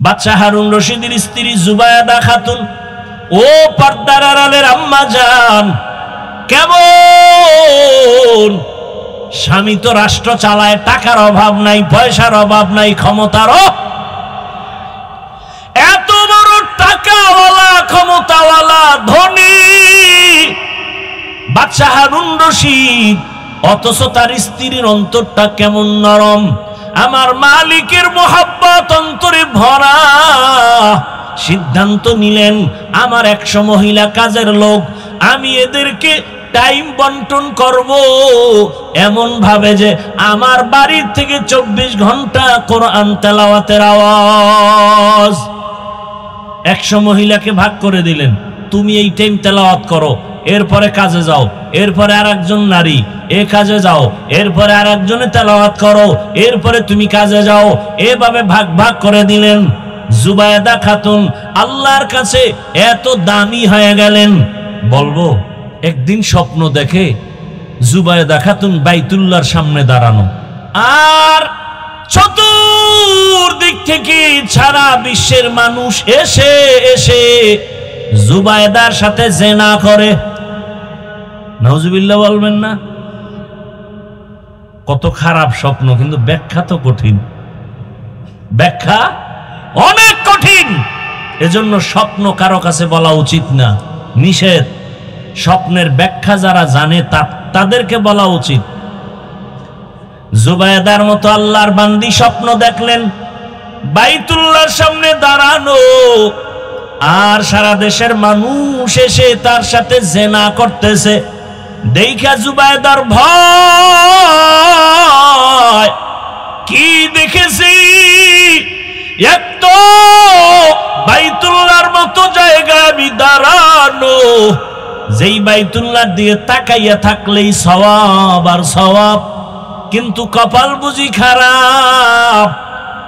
বাদশা হারুন রশিদের স্ত্রী জুবায়দা খাতুন, ও পর্দার আড়ালের আম্মা জান, কেমন স্বামী তো রাষ্ট্র চালায়, টাকার অভাব নাই, পয়সার অভাব নাই, ক্ষমতারও এত বড় টাকাওয়ালা ক্ষমতাওয়ালা ধনী বাদশা হারুন রশিদ, অথচ তার স্ত্রীর অন্তরটা কেমন নরম। আমার মালিকের মোহাব্বত অন্তরে ভরা। সিদ্ধান্ত নিলেন, আমার 100 মহিলা কাজের লোক, আমি এদেরকে টাইম বন্টন করব এমন ভাবে যে আমার বাড়ির থেকে 24 ঘন্টা কোরআন তেলাওয়াতের আওয়াজ। 100 মহিলাকে ভাগ করে দিলেন, তুমি এই টাইম তেলাওয়াত করো, এরপরে কাজে যাও, এরপরে আরেকজন নারী এ কাজে যাও, এরপরে আরেকজনে তেলাওয়াত করো, এরপরে তুমি কাজে যাও। এভাবে ভাগ ভাগ করে দিলেন। জুবায়দা খাতুন আল্লাহর কাছে এত দামি হয়ে গেলেন। বলবো, একদিন স্বপ্ন দেখে জুবায়দা খাতুন বাইতুল্লাহর সামনে দাঁড়ানো, আর চতুর্দিক থেকে সারা বিশ্বের মানুষ এসে এসে জুবায়দার সাথে জেনা করে। নাউজুবিল্লাহ বলবেন না? কত খারাপ স্বপ্ন, কিন্তু ব্যাখ্যা তো কঠিন, ব্যাখ্যা অনেক কঠিন। এজন্য স্বপ্ন কারো কাছে বলা উচিত না, নিষেধ। স্বপ্নের ব্যাখ্যা যারা জানে তাদেরকে বলা উচিত। জুবায়দার মতো আল্লাহর বান্দি স্বপ্ন দেখলেন বাইতুল্লাহর সামনে দাঁড়ানো, আর সারা দেশের মানুষ এসে তার সাথে জেনা করতেছে। দেখা জুবায়দার ভয়, কি দেখেছি, এক তো বাইতুল্লাহর মতো জায়গায় আমি দাঁড়ানো, যেই বাইতুল্লাহ দিয়ে তাকাইয়া থাকলেই সওয়াব আর সওয়াব, কিন্তু কপাল বুঝি খারাপ।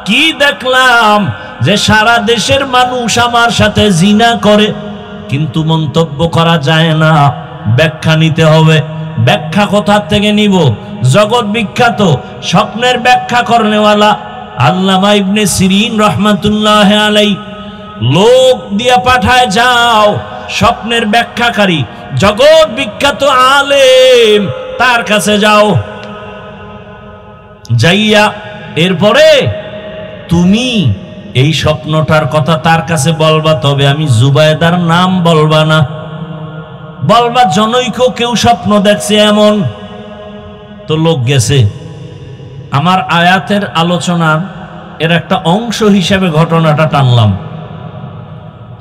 কি দেখলাম যে সারা দেশের মানুষ আমার সাথে জিনা করে, কিন্তু মন্তব্য করা যায় না, ব্যাখ্যা নিতে হবে। ব্যাখ্যা কোথা থেকে নিব? জগৎ বিখ্যাত স্বপ্নের ব্যাখ্যা করনেওয়ালা আল্লামা ইবনে সিরিন রহমাতুল্লাহ আলাই লোক দিয়া পাঠায়, যাও স্বপ্নের ব্যাখ্যাকারী জগৎ বিখ্যাত আলেম, তার কাছে যাও। যাইয়া এরপরে তুমি এই স্বপ্নটার কথা তার কাছে বলবা, তবে আমি জুবায়দার নাম বলবা না, বলবা জনৈক কেউ স্বপ্ন দেখছে এমন। তো লোক গেছে। আমার আয়াতের আলোচনার এর একটা অংশ হিসেবে ঘটনাটা টানলাম।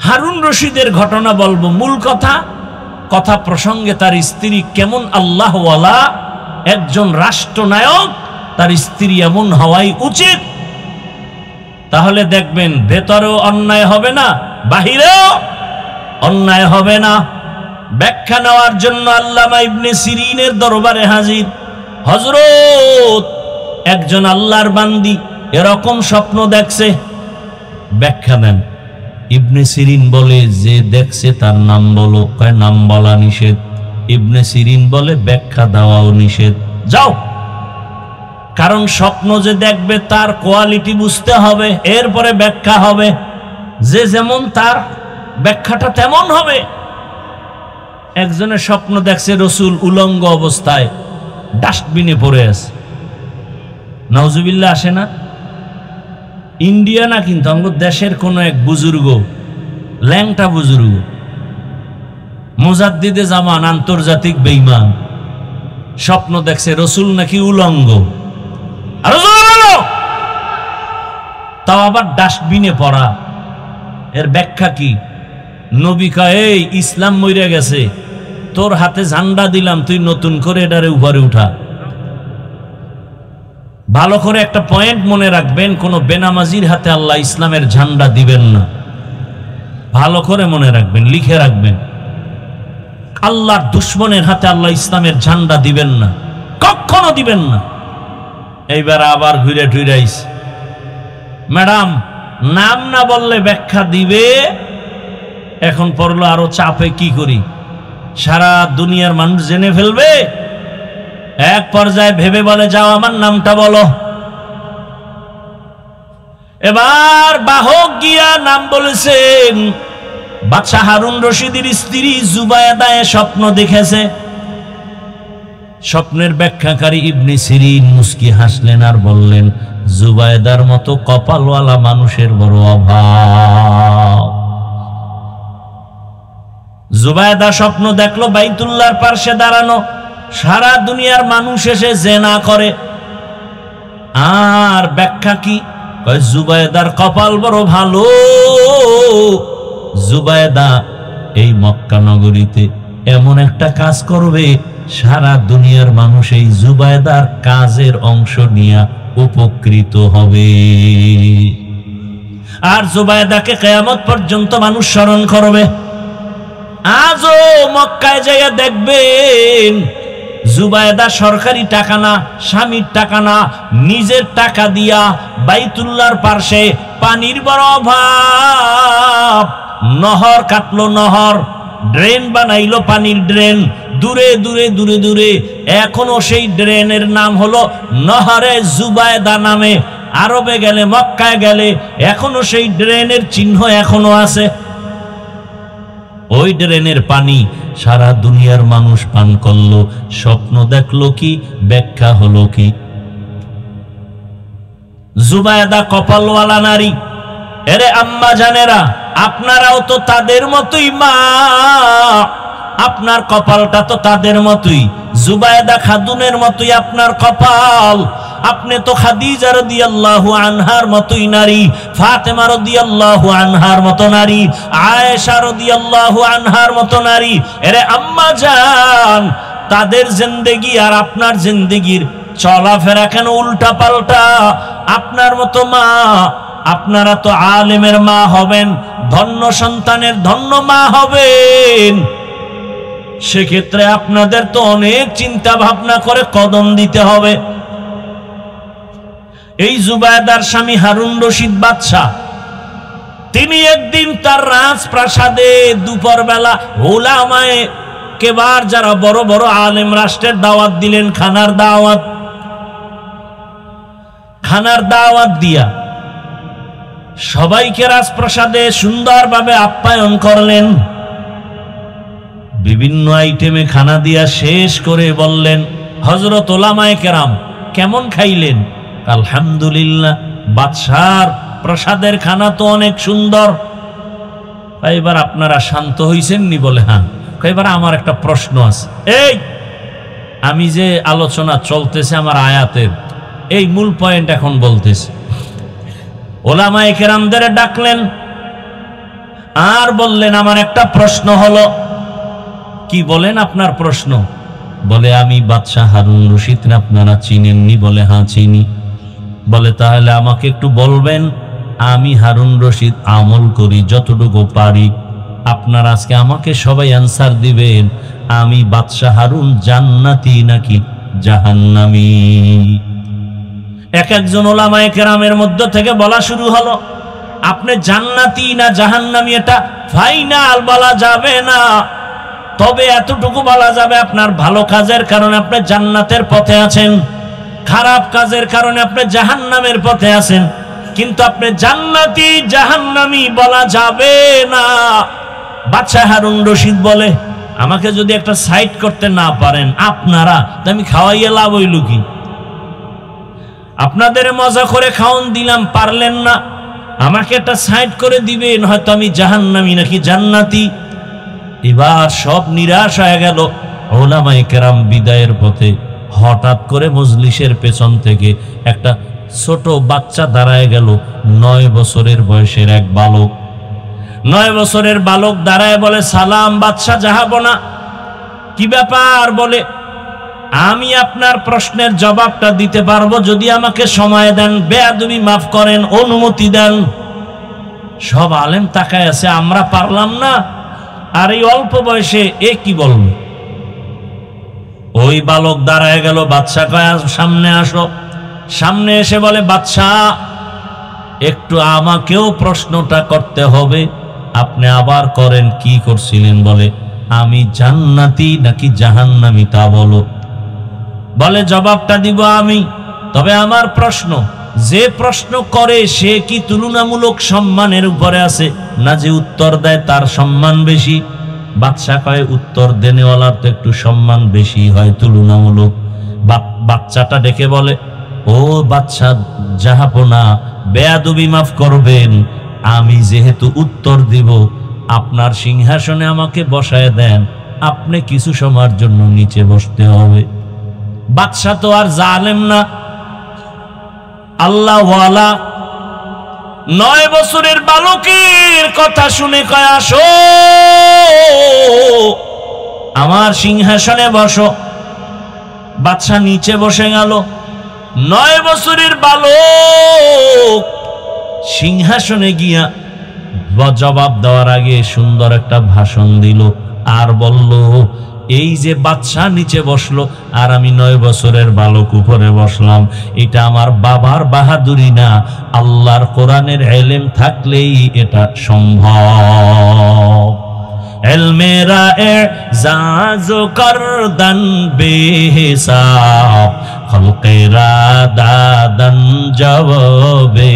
হারুন রশিদের ঘটনা বলবো, মূল কথা প্রসঙ্গে তার স্ত্রী কেমন আল্লাহওয়ালা একজন রাষ্ট্রনায়ক, তার স্ত্রী এমন হওয়াই উচিত। তাহলে দেখবেন ভেতরেও অন্যায় হবে না, বাহিরেও অন্যায় হবে না। ব্যাখ্যা নেওয়ার জন্য আল্লামা ইবনে সিরিনের দরবারে হাজির। হযরত, একজন আল্লাহর বান্দি এরকম স্বপ্ন দেখছে, ব্যাখ্যা দেন। ইবনে সিরিন বলে, যে দেখছে তার নাম বলো। কয় নাম বলা নিষেধ। ইবনে সিরিন বলে ব্যাখ্যা দেওয়াও নিষেধ। যাও, কারণ স্বপ্ন যে দেখবে তার কোয়ালিটি বুঝতে হবে, এরপরে ব্যাখ্যা হবে। যে যেমন তার ব্যাখ্যাটা তেমন হবে। একজনের স্বপ্ন দেখছে রসুল উলঙ্গ অবস্থায় ডাস্টবিনে পড়ে আছে। নাউজুবিল্লাহ আসে না? ইন্ডিয়া না, কিন্তু আমাদের দেশের কোন এক বুজুর্গ, ল্যাংটা বুজুর্গ, মুজাদ্দিদে জামান, আন্তর্জাতিক বেঈমান, স্বপ্ন দেখছে রসুল নাকি উলঙ্গ। তাও আবার ডাস্টবিনে পড়া। এর ব্যাখ্যা কি? নবী কয়, এই ইসলাম মইরা গেছে, তোর হাতে ঝান্ডা দিলাম, তুই নতুন করে এটারে উপরে উঠা। ভালো করে একটা পয়েন্ট মনে রাখবেন, কোন বেনামাজির হাতে আল্লাহ ইসলামের ঝান্ডা দিবেন না। ভালো করে মনে রাখবেন, লিখে রাখবেন, আল্লাহর দুশ্মনের হাতে আল্লাহ ইসলামের ঝান্ডা দিবেন না, কখনো দিবেন না। এইবার আবার ঘুরে টুইরাইস, ম্যাডাম নাম না বললে ব্যাখ্যা দিবে। এখন পড়লো আরো চাপে, কি করি, সারা দুনিয়ার মানুষ জেনে ফেলবে। এক পর্যায়ে ভেবে বলে, যাও আমার নামটা বলো। এবার বাহক গিয়া নাম বলেছেন বাদশাহ হারুন রশিদের স্ত্রী জুবায়দা স্বপ্ন দেখেছে। স্বপ্নের ব্যাখ্যাকারী ইবনে সিরিন মুস্কি হাসলেন আর বললেন, জুবায়দার মতো কপালওয়ালা মানুষের বড় অভাব। জুবায়দা স্বপ্ন দেখলো বাইতুল্লাহর পাশে দাঁড়ানো, সারা দুনিয়ার মানুষ এসে জিনা করে। আর ব্যাখ্যা কি? জুবায়দার কপাল বড় ভালো, জুবায়দা এই মক্কা নগরীতে এমন একটা কাজ করবে, সারা দুনিয়ার মানুষ এই জুবায়দার কাজের অংশ নিয়ে উপকৃত হবে। আর জুবায়দাকে কিয়ামত পর্যন্ত মানুষ স্মরণ করবে। আজও মক্কায় যাইয়া দেখবেন জুবায়দা সরকারি টাকা না, স্বামীর টাকা না, নিজের টাকা দিয়া বাইতুল্লাহর পাশে পানির বড় অভাব, নহর কাটলো, নহর ড্রেন বানাইলো, পানির ড্রেন, দূরে দূরে দূরে দূরে এখনো সেই ড্রেনের নাম হলো নহরে জুবায়দা নামে। আরবে গেলে, মক্কায় গেলে এখনো সেই ড্রেনের চিহ্ন এখনো আছে। ওই ড্রেনের পানি সারা দুনিয়ার মানুষ পান করলো। স্বপ্ন দেখলো কি, ব্যাখ্যা হলো কি? জুবায়দা কপালওয়ালা নারী। এরে আম্মা জানেরা, আপনারাও তো তাদের মতোই মা, আপনার কপালটা তো তাদের মতোই, জুবায়দা খাতুনের মতোই আপনার কপাল। আপনি তো খাদিজা রাদিয়াল্লাহু আনহার মতোই নারী, ফাতেমা রাদিয়াল্লাহু আনহার মতো নারী, আয়েশা রাদিয়াল্লাহু আনহার মতো নারী। এরে আম্মা জান, তাদের জিন্দেগি আর আপনার জিন্দেগির চলাফেরা কেন উল্টা পাল্টা? আপনার মতো মা, আপনারা তো আলেমের মা হবেন, ধন্য সন্তানের ধন্য মা হবেন। সেক্ষেত্রে আপনাদের তো অনেক চিন্তা ভাবনা করে কদম দিতে হবে। এই জুবায়দার স্বামী হারুন রশিদ বাদশাহ, তিনি একদিন তার রাজপ্রাসাদে দুপুর বেলা উলামায়ে কেবার যারা বড় বড় আলেম রাষ্ট্রের দাওয়াত দিলেন, খানার দাওয়াত দিয়া সবাইকে রাজপ্রাসাদে সুন্দরভাবে আপ্যায়ন করলেন। বিভিন্ন আইটেমে খানা দিয়া শেষ করে বললেন, হযরত উলামায়ে কেরাম কেমন খাইলেন? আলহামদুলিল্লাহ, বাদশার প্রসাদের খানা তো অনেক সুন্দর। এবার আপনারা শান্ত হইছেন নি? বলে হ্যাঁ। এবার আমার একটা প্রশ্ন আছে। এই আমি যে আলোচনা চলতেছে আমার আয়াতের, এই মূল পয়েন্ট এখন বলতেছি। উলামায়ে কেরামদের ডাকলেন আর বললেন, আমার একটা প্রশ্ন হলো। কি বলেন আপনার প্রশ্ন? বলে, আমি বাদশাহ হারুন রশিদ আপনারা চিনেননি? বলে হ্যাঁ চিনি। বলে তাহলে আমাকে একটু বলবেন, আমি হারুন রশিদ আমল করি যতটুকু পারি। আপনারা আজকে আমাকে সবাই অ্যান্সার দিবেন, আমি বাদশাহ হারুন জান্নাতি নাকি জাহান্নামী? এক একজন উলামায়ে কেরামের মধ্য থেকে বলা শুরু হলো, আপনি জান্নাতি না জাহান্নামী এটা ফাইনাল বলা যাবে না, তবে এতটুকু বলা যাবে আপনার ভালো কাজের কারণে আপনি জান্নাতের পথে আছেন, খারাপ কাজের কারণে আপনি জাহান্নামের পথে আছেন, কিন্তু আপনি জান্নাতি জাহান্নামী বলা যাবে না। বাদশাহ হারুন রশিদ বলে, আমাকে যদি একটা সাইড করতে না পারেন আপনারা, তো আমি খাওয়াইয়া লাভ হইল কি? আপনাদের মজা করে খাওয়ান দিলাম, পারলেন না, আমাকে একটা সাইড করে দিবেন, হয়তো আমি জাহান্নামী নাকি জান্নাতি। এবার সব নিরাশ হয়ে গেল। উলামায়ে কেরাম বিদায়ের পথে হঠাৎ করে মজলিসের পেছন থেকে একটা ছোট বাচ্চা দাঁড়ায় গেল। 9 বছরের বয়সের এক বালক। 9 বছরের বালক দাঁড়ায় বলে, সালাম বাদশাহ জাহাপনা। কি ব্যাপার? বলে, আমি আপনার প্রশ্নের জবাবটা দিতে পারবো যদি আমাকে সময় দেন, বেয়াদবি মাফ করেন, অনুমতি দেন। সব আলেম তাকায় আছে, আমরা পারলাম না, আর এই অল্প বয়সে এ কি বলবে? ওই বালক দাঁড়ায় গেল। বাদশাহ কয়, সামনে আসো। সামনে এসে বলে, বাদশাহ একটু আমাকেও প্রশ্নটা করতে হবে। আপনি আবার করেন। কি করছিলেন? বলে, আমি জান্নাতি নাকি জাহান্নামী তা বলো। বলে, জবাবটা দিব আমি, তবে আমার প্রশ্ন, যে প্রশ্ন করে সে কি তুলনামূলক সম্মানের উপরে আছে, না যে উত্তর দেয় তার সম্মান বেশি? বাদশা কয় উত্তর দেনেওয়ালার তো একটু সম্মান বেশি হয় তুলনামূলক। বাচ্চাটা ডেকে বলে, ও বাদশা জাহাপনা, বেয়াদবি মাফ করবেন, আমি যেহেতু উত্তর দিব আপনার সিংহাসনে আমাকে বসায় দেন, আপনি কিছু সময়ের জন্য নিচে বসতে হবে। বাদশা তো আর জালেম না, আল্লাহ ওয়ালা। 9 বছরের বালকের কথা শুনে কয়, আসো আমার সিংহাসনে বসো। বাদশা নিচে বসে গেল। 9 বছরের বালক সিংহাসনে গিয়া জবাব দেওয়ার আগে সুন্দর একটা ভাষণ দিল আর বলল, এই যে বাদশা নিচে বসলো আর আমি 9 বছরের বালক উপরে বসলাম, এটা আমার বাবার বাহাদুরি না, আল্লাহর কোরআনের ইলম থাকলেই এটা সম্ভব। ইলমেরা এজাজ করদান বেহিসাব, খলকেরা দাদান জবাবে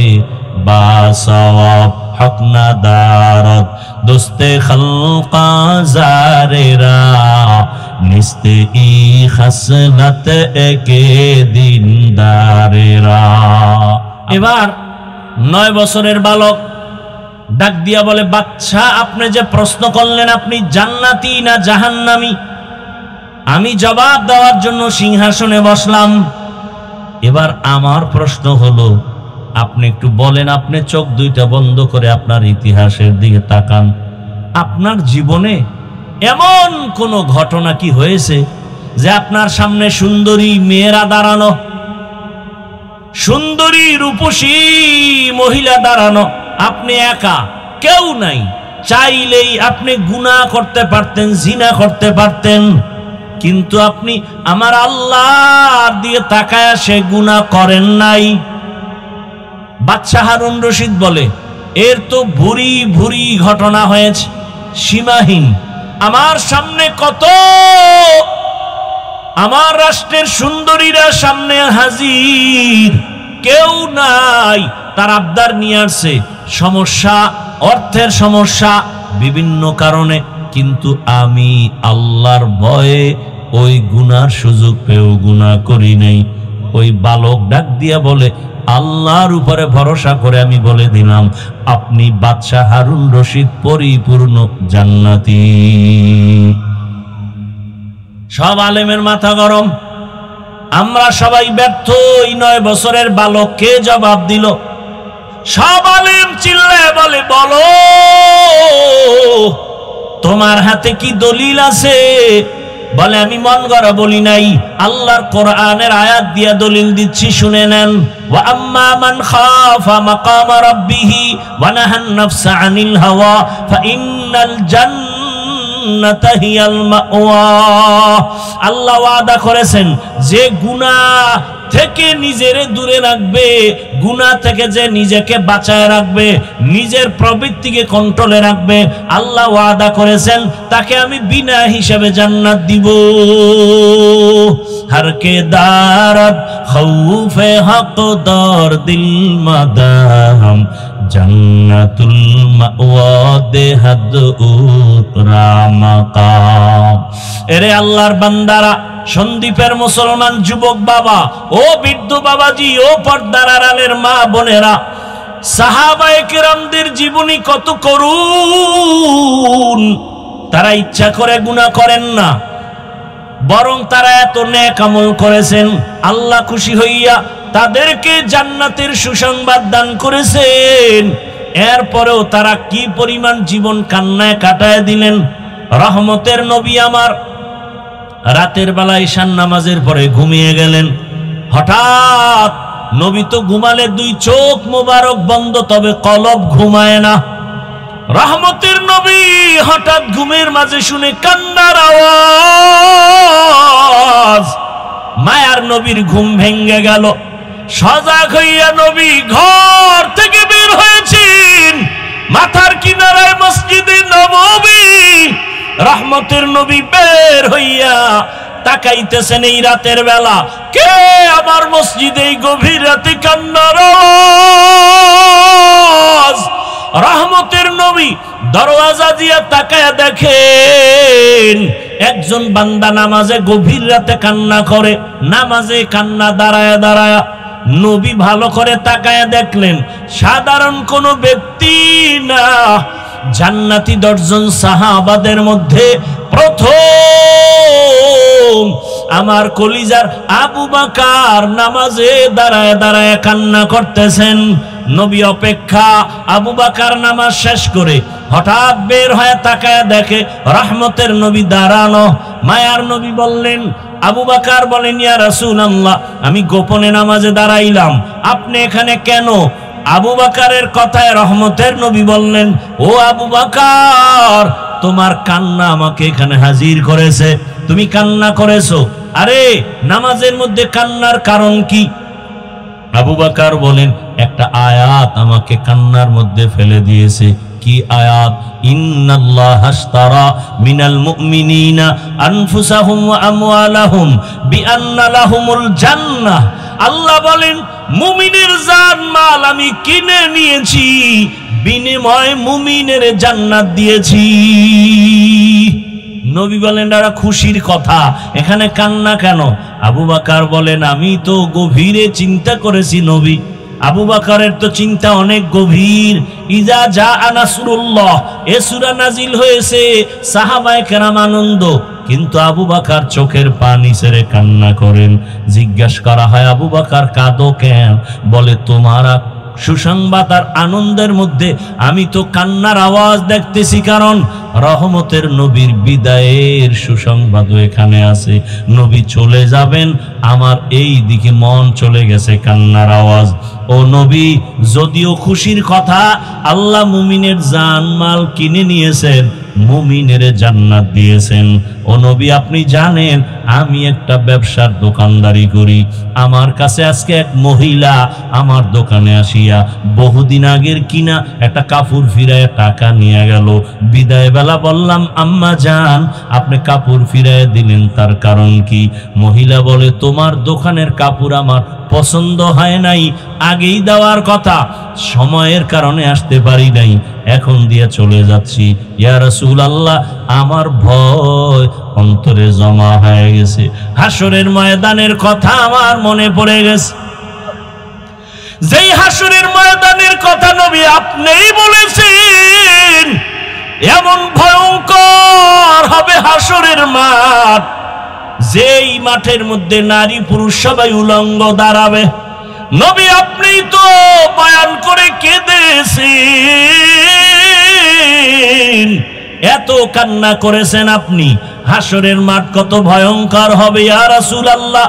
বাসওয়াব, হক না দারত দোস্তে খলকা জারেরা, নিস্তে ই খাসলত একে দিনদারেরা। এবার 9 বছরের বালক ডাক দিয়া বলে, বাদশা আপনি যে প্রশ্ন করলেন আপনি জান্নাতি না জাহান্নামী, আমি জবাব দেওয়ার জন্য সিংহাসনে বসলাম। এবার আমার প্রশ্ন হলো, আপনি একটু বলেন, আপনি চোখ দুইটা বন্ধ করে আপনার ইতিহাসের দিকে তাকান, আপনার জীবনে এমন কোন ঘটনা কি হয়েছে যে আপনার সামনে সুন্দরী মেয়েরা দাঁড়ানো, সুন্দরী রূপসী মহিলা দাঁড়ানো, আপনি একা, কেউ নাই, চাইলেই আপনি গুনাহ করতে পারতেন, জিনা করতে পারতেন, কিন্তু আপনি আমার আল্লাহর দিকে তাকায়া সে গুনাহ করেন নাই। বাদশা হারুন রশিদ বলে, এর তো ভুরি ভুরি ঘটনা হয়েছে, সীমাহীন। আমার সামনে কত আমার রাষ্ট্রের সুন্দরীরা সামনে হাজির, কেউ নাই, তার আবদার নিয়ে আসছে, সমস্যা, অর্থের সমস্যা, বিভিন্ন কারণে, কিন্তু আমি আল্লাহর ভয়ে ওই গুনার সুযোগ পেয়েও গুনাহ করি নাই। ওই বালক ডাক দিয়া বলে, আল্লাহর উপরে ভরসা করে আমি বলে দিলাম, আপনি বাদশা হারুন রশিদ পরিপূর্ণ জান্নাতি। সব আলেমের মাথা গরম, আমরা সবাই ব্যর্থ। এই 9 বছরের বালককে জবাব দিল। সব আলেম চিল্লায় বলে, বলো তোমার হাতে কি দলিল আছে? বলে, আমি মন গড়া বলি নাই, আল্লাহর কোরআনের আয়াত দিয়া দলিল দিচ্ছি, শুনে নেন। ওয়া আম্মা মান খাফা মাকাম রাব্বিহি ওয়া নাহান নাফসা আনিল হাওয়া ফাইন্নাল জান্নাতা হিয়াল মাওয়া। আল্লাহ ওয়াদা করেছেন, যে গুনাহ থেকে নিজেরে দূরে রাখবে, গুনাহ থেকে যে নিজেকে বাঁচায় রাখবে, নিজের প্রবৃত্তিকে কন্ট্রোলে রাখবে, আল্লাহ ওয়াদা করেছেন তাকে আমি বিনা হিসাবে জান্নাত দিব। हर के दारत खौफे हक दर दिल मदाम जन्नतुल मावा देहद उतरा मकाम। एरे अल्लाहर बंदारा, সন্দীপের মুসলমান যুবক বাবা, ও বৃদ্ধ বাবাজি, ও পর্দার আড়ালের মা বোনেরা, সাহাবায়ে কেরামদের জীবনী কত করুণ। তারা ইচ্ছা করে গুনাহ করেন না, বরং তারা এত নেক আমল করেছেন, আল্লাহ খুশি হইয়া তাদেরকে জান্নাতের সুসংবাদ দান করেছেন। এরপরেও তারা কি পরিমাণ জীবন কান্নায় কাটায় দিলেন। রহমতের নবী আমার রাতের বেলা ঈশান নামাজের পরে ঘুমিয়ে গেলেন। হঠাৎ নবী তো ঘুমালে 2 চোখ মোবারক বন্ধ, তবে কলব ঘুমায় না। রহমতের নবী হঠাৎ ঘুমের মাঝে শুনে কান্নার আওয়াজ। মায়ার নবীর ঘুম ভেঙে গেল। সজাগ হইয়া নবী ঘর থেকে বের হয়েছেন। মাথার কিনারায় মসজিদে নববী। রহমতের নবী বের হইয়া তাকাইতেছেন। এই রাতের বেলা কে আমার মসজিদে এই গভীর রাতে কান্নার আওয়াজ? রহমতের নবী দরওয়াজা দিয়ে তাকায় দেখেন একজন বান্দা নামাজে গভীর রাতে কান্না করে, নামাজে কান্না দাঁড়ায় দাঁড়ায়। নবী ভালো করে তাকায় দেখলেন সাধারণ কোনো ব্যক্তি না, জান্নাতি 10 জন সাহাবাদের মধ্যে প্রথম আমার কলিজার আবু বকর নামাজে দাঁড়ায় দাঁড়ায় কান্না করতেছেন। নবী অপেক্ষা, আবু বকর নামাজ শেষ করে হঠাৎ বের হয়ে তাকায় দেখে রহমতের নবী দাঁড়ানো। মায়ার নবী বললেন, আবু বকর বলেন, ইয়া রাসূলুল্লাহ, আমি গোপনে নামাজে দাঁড়াইলাম, আপনি এখানে কেন? আবু বকরের কথায় রহমতের নবী বললেন, ও আবু বকর, তোমার কান্না আমাকে এখানে হাজির করেছে, তুমি কান্না করেছো। আরে নামাজের মধ্যে কান্নার কারণ কি? আবু বকর বলেন, একটা আয়াত আমাকে কান্নার মধ্যে ফেলে দিয়েছে। কি আয়াত? ইন্নাল্লাহা আশতারা মিনাল মুমিনিনা আনফুসাহুম ওয়া আমওয়ালাহুম বিআন্না লাহুমুল জান্নাহ। আল্লাহ বলেন, মুমিনের জান মাল আমি কিনে নিয়েছি, বিনিময়ে মুমিনের জান্নাত দিয়েছি। নবী বলেন, এটা খুশির কথা, এখানে কান্না কেন? আবু বকর বলেন, আমি তো গভীরে চিন্তা করেছি নবী। আবু বকরের তো চিন্তা অনেক গভীর। ইজা জাআ নাসরুল্লাহ এ সূরা নাজিল হয়েছে, সাহাবায়ে কেরাম আনন্দ, কিন্তু আবু বকর চোখের পানি ছেড়ে কান্না করেন। জিজ্ঞাসা করা হয়, আবু বকর কাঁদো কেন? বলে, তোমার সুসংবাদ আর আনন্দের মধ্যে আমি তো কান্নার আওয়াজ দেখতেছি, কারণ রহমতের নবীর বিদায়ের সুসংবাদও এখানে আছে। নবী চলে যাবেন, আমার এই দিকে মন চলে গেছে কান্নার আওয়াজ। ও নবী, যদিও খুশির কথা, আল্লাহ মুমিনের জান মাল কিনে নিয়েছেন, মুমিনের জান্নাত দিয়েছেন। ও নবী, আপনি জানেন আমি একটা ব্যবসার দোকানদারি করি। আমার কাছে আজকে এক মহিলা আমার দোকানে আসিয়া বহুদিন আগের কিনা একটা কাপড় ফিরায় টাকা নিয়ে গেল। বিদায় বেলা বললাম, আম্মা জান, আপনি কাপড় ফিরায় দিলেন, তার কারণ কি? মহিলা বলে, তোমার দোকানের কাপড় আমার পছন্দ হয় নাই, আগেই দেওয়ার কথা, সময়ের কারণে আসতে পারি নাই, এখন দিয়ে চলে যাচ্ছি। ইয়া রাসূলুল্লাহ, আমার ভয় অন্তরে জমা হয়ে গেছে, হাসরের ময়দানের কথা আমার মনে পড়ে গেছে। যেই হাসরের ময়দানের কথা নবী আপনিই বলেছেন, এমন ভয়ঙ্কর হবে হাসরের মাঠ, যেই মাঠের মধ্যে নারী পুরুষ সবাই উলঙ্গ দাঁড়াবে। নবী আপনিই তো বয়ান করে কেঁদেছেন, এত কান্না করেছেন আপনি, হাসরের মাঠ কত ভয়ঙ্কর হবে। ইয়া রাসূলুল্লাহ,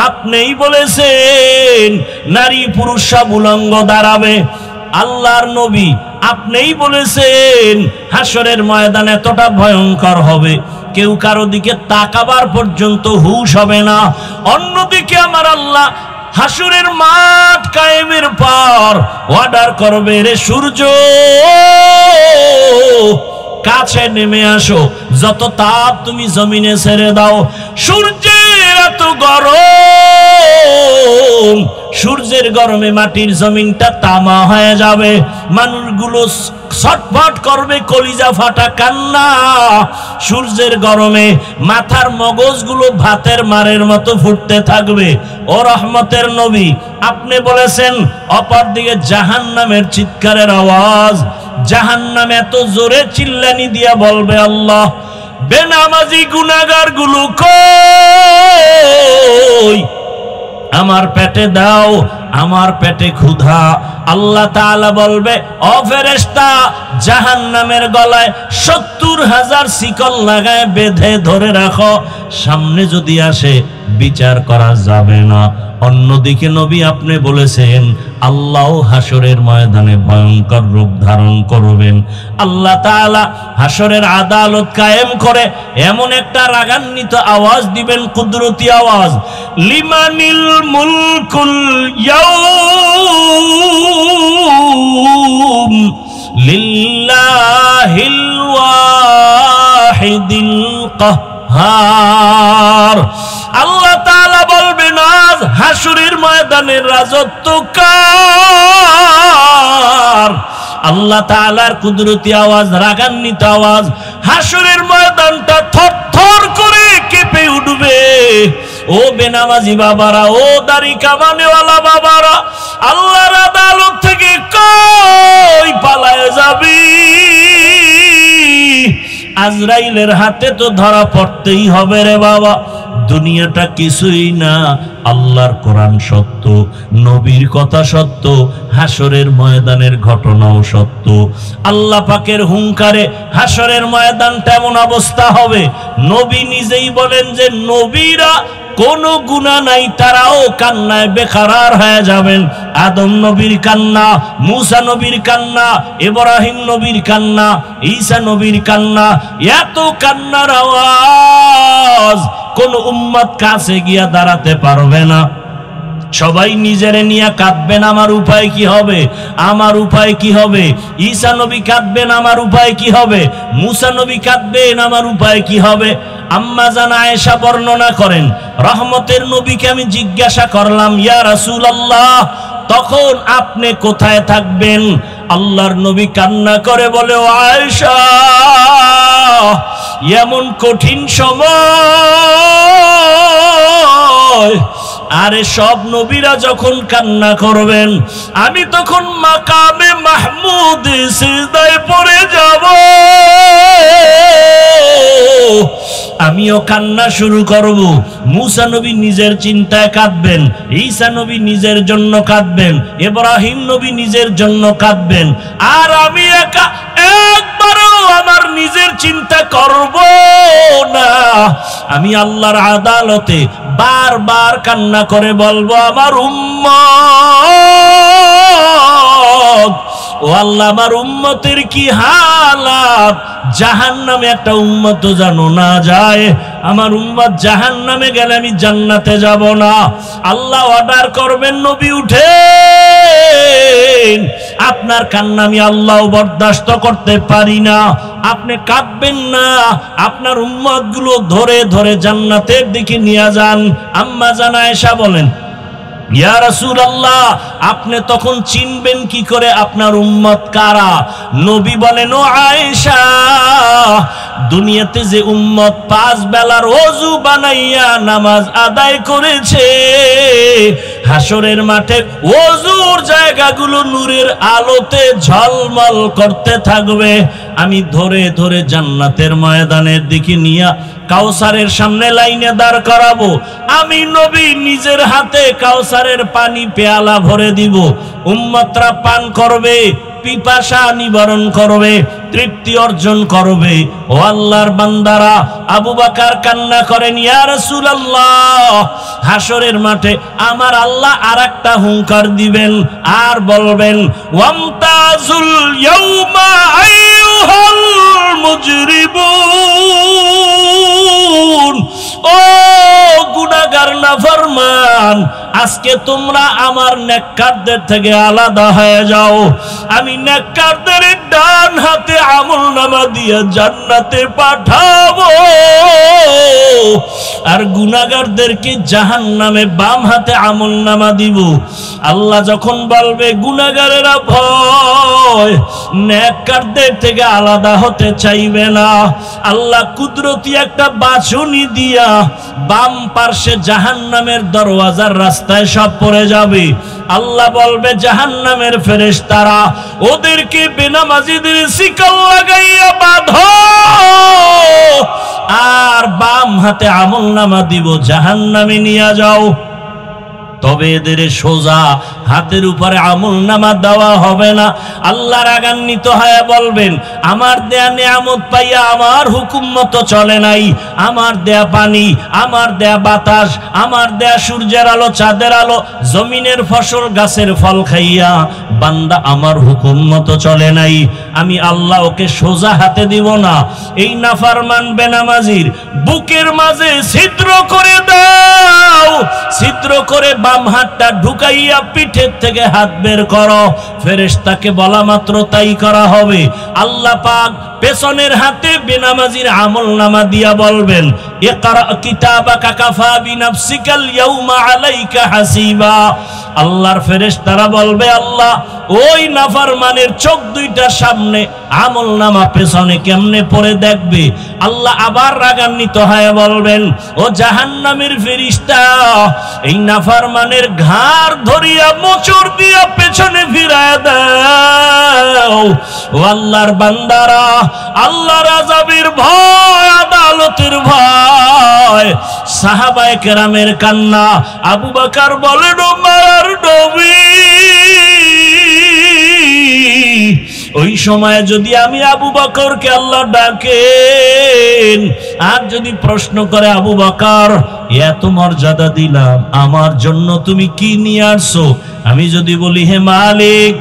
আপনিই বলেছেন নারী পুরুষ সব উলঙ্গ দাঁড়াবে। আল্লাহর নবী আপনিই বলেছেন হাসরের ময়দান এতটা ভয়ঙ্কর হবে, কেউ কারো দিকে তাকাবার পর্যন্ত হুঁশ হবে না। অন্যদিকে আমার আল্লাহ হাসরের মাঠ কায়েমের পর অর্ডার করবে, রে সূর্য কাছে নেমে আসো, যত তাপ তুমি জমিনে ছেড়ে দাও। সূর্যের এত গরম, সূর্যের গরমে মাটির জমিনটা তামা হয়ে যাবে, মানুষগুলো ছটফট করবে, কলিজা ফাটা কান্না। সূর্যের গরমে মাথার মগজগুলো ভাতের মারের মতো ফুটতে থাকবে। ও রহমতের নবী, আপনি বলেছেন অপরদিকে জাহান্নামের চিৎকারের আওয়াজ, জাহান্নাম এত জোরে চিল্লানি দিয়া বলবে, আল্লাহ, বেনামাজি গুনাহগার গুলো কই, আমার পেটে দাও, আমার পেটে ক্ষুধা। আল্লাহ তাআলা বলবে, ও ফেরেশতা, জাহান্নামের গলায় 70,000 শিকল লাগায় বেঁধে ধরে রাখো, সামনে যদি আসে বিচার করা যাবে না। অন্যদিকে নবী আপনি বলেছেন আল্লাহ হাসরের ময়দানে ভয়ঙ্কর রূপ ধারণ করবেন। আল্লাহ তাআলা হাসরের আদালত কায়েম করে এমন একটা রাগান্বিত আওয়াজ দিবেন, কুদরতি আওয়াজ, লিমানিল মুলকুল ইয়াউম লিল্লাহিল ওয়াহিদিল কাহ্হার। আল্লাহ তাআলা বলবেন আজ হাসরের ময়দানের রাজত্ব কার? আল্লাহ তাআলার কুদরতি আওয়াজ, রাগান্বিত আওয়াজ, হাসরের ময়দানটা থরথর করে কেঁপে উঠবে। ও বেনামাজি বাবারা, ও দাড়ি কামানেওয়ালা বাবারা, আল্লাহর আদালত থেকে কই পালায়ে যাবি? আজরাইলের হাতে তো ধরা পড়তেই হবে রে বাবা। দুনিয়াটা কিছুই না, আল্লাহর কোরআন সত্য, নবীর কথা সত্য, হাসরের ময়দানের ঘটনাও সত্য। আল্লাহ পাকের হুঙ্কারে হাসরের ময়দানটা এমন অবস্থা হবে, নবী নিজেই বলেন যে নবীরা কোনো গুনাহ নাই, তারাও কান্নায় বেকারার হয়ে যাবেন। আদম নবীর কান্না, মূসা নবীর কান্না, ইব্রাহিম নবীর কান্না, ঈসা নবীর কান্না, এত কান্নার আওয়াজ কোন উম্মত কাছে গিয়া দাঁড়াতে পারবে না। সবাই নিজেরে নিয়ে কাঁদবেন, আমার উপায় কি হবে, আমার উপায় কি হবে? ঈসা নবী কাঁদবেন, আমার উপায় কি হবে? মূসা নবী কাঁদবেন, আমার উপায় কি হবে? আম্মা জান আয়েশা বর্ণনা করেন, রহমতের নবীকে আমি জিজ্ঞাসা করলাম, ইয়া রাসূলুল্লাহ, তখন আপনি কোথায় থাকবেন? আল্লাহর নবী কান্না করে বলে, ও আয়েশা, এমন কঠিন সময়, আরে সব নবীরা যখন কান্না করবেন, আমি তখন মাকামে মাহমুদ সিজদায় পড়ে যাব, আমিও কান্না শুরু করব। মূসা নবী নিজের চিন্তায় কাঁদবেন, ঈসা নবী নিজের জন্য কাঁদবেন, ইব্রাহিম নবী নিজের জন্য কাঁদবেন, আর আমি একা একবারও আমার নিজের চিন্তা করব না। আমি আল্লাহর আদালতে বারবার কান্না করে বলবো, আমার উম্মত, ও আল্লাহ, আমার উম্মতের কি হালাত, জাহান্নামে একটা উম্মত যেন না যায়। আমার উম্মত জাহান্নামে গেলে আমি জান্নাতে যাব না। আল্লাহ অর্ডার করবেন, নবী উঠেন, আপনার কান্না আমি আল্লাহ বরদাস্ত করতে পারি না, আপনি কাঁদবেন না, আপনার উম্মত গুলো ধরে ধরে জান্নাতের দিকে নিয়ে যান। আম্মা জান আয়েশা বলেন, ইয়া রাসূলুল্লাহ, আপনি তখন চিনবেন কি করে আপনার উম্মত কারা? নবী বলেন, ও আয়েশা, দুনিয়াতে যে উম্মত 5 বেলার ওযু বানাইয়া নামাজ আদায় করেছে, হাসরের মাঠে ওযুর জায়গাগুলো নূরের আলোতে ঝলমল করতে থাকবে। আমি ধরে ধরে জান্নাতের ময়দানের দিকে নিয়ে কাউসারের সামনে লাইনে দাঁড় করাবো। আমি নবী নিজের হাতে কাউসারের পানি পেয়ালা ভরে দিব, উম্মতরা পান করবে, পিপাসা নিবারণ করবে, তৃপ্তি অর্জন করবে। ও আল্লাহর বান্দারা, আবু বকর কান্না করেন, ইয়া রাসূলুল্লাহ, হাসরের মাঠে আমার আল্লাহ আরেকটা হুঙ্কার দিবেন আর বলবেন, ওয়ামতাজুল ইয়াউমা আইয়ুহাল মুজরিমুন, ও গুনাহগার নাফরমান, আজকে তোমরা আমার নেককারদের থেকে আলাদা হয়ে যাও। আমি নেককারদের ডান হাতে আমলনামা দিয়ে জান্নাতে পাঠাবো, আর গুনাহগারদেরকে জাহান্নামে বাম হাতে আমলনামা দিব। আল্লাহ যখন বলবে গুনাহগারেরা ভয়, নেককারদের থেকে আলাদা হতে চাইবে না, আল্লাহ কুদরতি একটা বাছুনি দিয়া বাম পার্শ্বে জাহান্নামের দরওয়াজার রাস্তায় সব পড়ে যাবে। আল্লাহ বলবে, জাহান্নামের ফেরেশতারা, ওদেরকে বেনামাজিদের শিকল লাগাইয়া বাঁধো, আর বাম হাতে আমলনামা দিব, জাহান্নামে নিয়ে যাও। তবে এদের সোজা হাতের উপরে আমলনামা দেওয়া হবে না। আল্লাহ রাগান্বিত হয়ে বলবেন, আমার দেয়া নিয়ামত পাইয়া আমার হুকুম মতো চলে নাই, আমার দেয়া পানি, আমার দেয়া বাতাস, আমার দেয়া সূর্যের আলো, চাঁদের আলো, জমিনের ফসল, গাছের ফল খাইয়া বান্দা আমার হুকুম মতো চলে নাই, আমি আল্লাহ ওকে সোজা হাতে দিব না। এই নাফরমান বেনামাজির বুকের মাঝে ছিদ্র করে দাও, ছিদ্র করে বাম হাতটা ঢুকাইয়া পিঠের থেকে হাত বের করো। ফেরেশতাকে বলা মাত্র তাই করা হবে। আল্লাহ পাক পেছনের হাতে বেনামাজির আমলনামা দিয়া বলবেন, ইকরা কিতাবাকা কাফা বিনাফসিকাল ইয়াউমা আলাইকা হাসিবা। আল্লাহর ফেরেশতারা বলবে, আল্লাহ ওই নাফরমানের চোখ দুইটার সামনে আমলনামা পেছনে কেমনে পড়ে দেখবে। আল্লাহ আবার রাগান্বিত হয়ে বলবেন, ও জাহান্নামের ফেরেশতা, এই নাফরমানের ঘাড় ধরিয়া মোচড় দিয়া পেছনে ফিরায় দাও। ও আল্লাহর বান্দারা, আল্লাহর আযাবের ভয়, আদালতের ভয়। সাহাবায়ে কেরামের কান্না। আবু বকর বলেন, ও মার নবী, ওই সময় যদি আমি আবু বকরকে আল্লাহ ডাকেন আর যদি প্রশ্ন করে, আবু বকর এত মর্যাদা দিলাম, আমার জন্য তুমি কি নিয়ে আসছো? আমি যদি বলি, হে মালিক,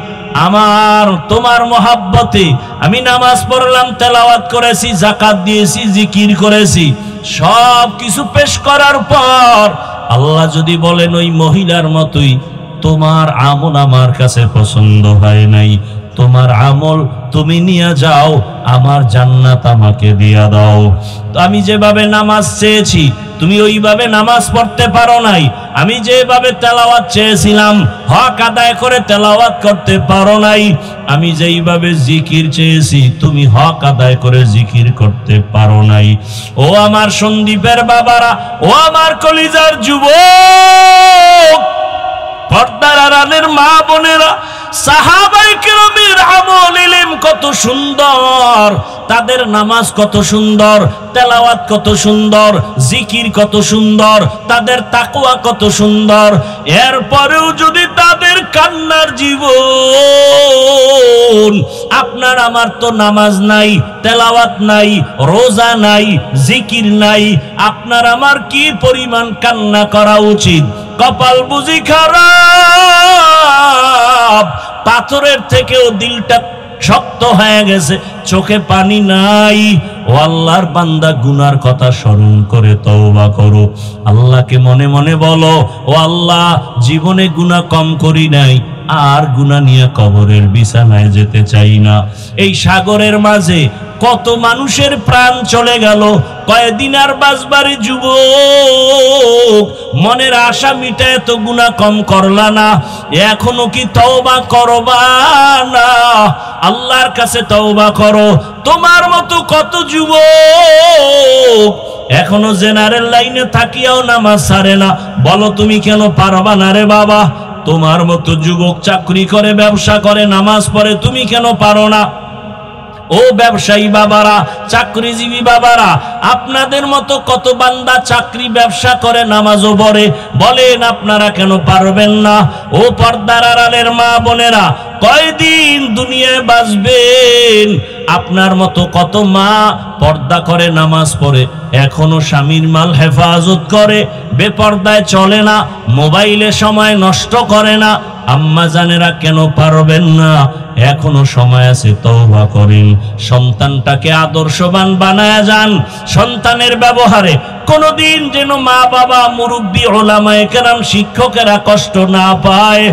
আমার তোমার মহাব্বতে আমি নামাজ পড়লাম, তেলাওয়াত করেছি, যাকাত দিয়েছি, জিকির করেছি, সব কিছু পেশ করার পর আল্লাহ যদি বলেন ওই মহিলার মতোই তোমার আমল আমার কাছে পছন্দ হয় নাই, তোমার আমল তুমি নিয়ে যাও, আমার জান্নাত আমাকে দিয়া দাও। তো আমি যেভাবে নামাজ চেয়েছি তুমি ওইভাবে নামাজ পড়তে পারো নাই, আমি যেভাবে তেলাওয়াত চেয়েছিলাম হক আদায় করে তেলাওয়াত করতে পারো নাই, আমি যেইভাবে জিকির চেয়েছি তুমি হক আদায় করে জিকির করতে পারো নাই। ও আমার সন্দীপের বাবারা, ও আমার কলিজার যুবক, পর্দার আড়ালের মা বোনেরা, সাহাবায়ে কেরামের আমল ইলম কত সুন্দর, তাদের নামাজ কত সুন্দর, তেলাওয়াত কত সুন্দর, জিকির কত সুন্দর, তাদের তাকওয়া কত সুন্দর। এরপরেও যদি তাদের কান্নার জীবন, আপনার আমার তো নামাজ নাই, তেলাওয়াত নাই, রোজা নাই, জিকির নাই, আপনার আমার কি পরিমাণ কান্না করা উচিত? কপাল বুঝি খারাপ, পাথরের থেকেও দিলটা শক্ত হয়ে গেছে, চোখে পানি নাই। ও আল্লাহর বান্দা, গুনার কথা স্মরণ করে তওবা করো, আল্লাহকে মনে মনে বলো, ও আল্লাহ, জীবনে গুনাহ কম করি নাই, আর গুনাহ নিয়ে কবরের বিছানায় যেতে চাই না। এই সাগরের মাঝে কত মানুষের প্রাণ চলে গেল, কয়দিন আর বাঁচবারে যুবক, মনের আশা মিটায় তো গুনাহ কম করলা না, এখনো কি তওবা করবা না? আল্লাহর কাছে তওবা করো। তোমার মতো কত যুবক এখনো জেনারেল লাইনে থাকিয়াও নামাজ ছাড়ে না, বলো তুমি কেন পারবা না রে বাবা? তোমার মতো যুবক চাকরি করে, ব্যবসা করে, নামাজ পড়ে, তুমি কেন পারো না? ও ব্যবসায়ী বাবারা, চাকরিজীবী বাবারা, আপনাদের মতো কত বান্দা চাকরি ব্যবসা করে, নামাজও পড়ে, বলেন আপনারা কেন পারবেন না? ও পর্দার আড়ালের মা বোনেরা, কয়দিন দুনিয়ায় বাঁচবেন? আপনার মতো কত মা পর্দা করে, নামাজ পড়ে, এখনো স্বামীর মাল হেফাজত করে, বেপর্দায় চলে না, মোবাইলে সময় নষ্ট করে না। আম্মা জানেরা কেন পারবেন না? এখনো সময় আছে, তওবা করেন, সন্তানটাকে আদর্শবান বানায়া যান। সন্তানের ব্যবহারে কোনোদিন যেন মা বাবা, মুরব্বী, উলামায়ে কেরাম, শিক্ষকেরা কষ্ট না পায়।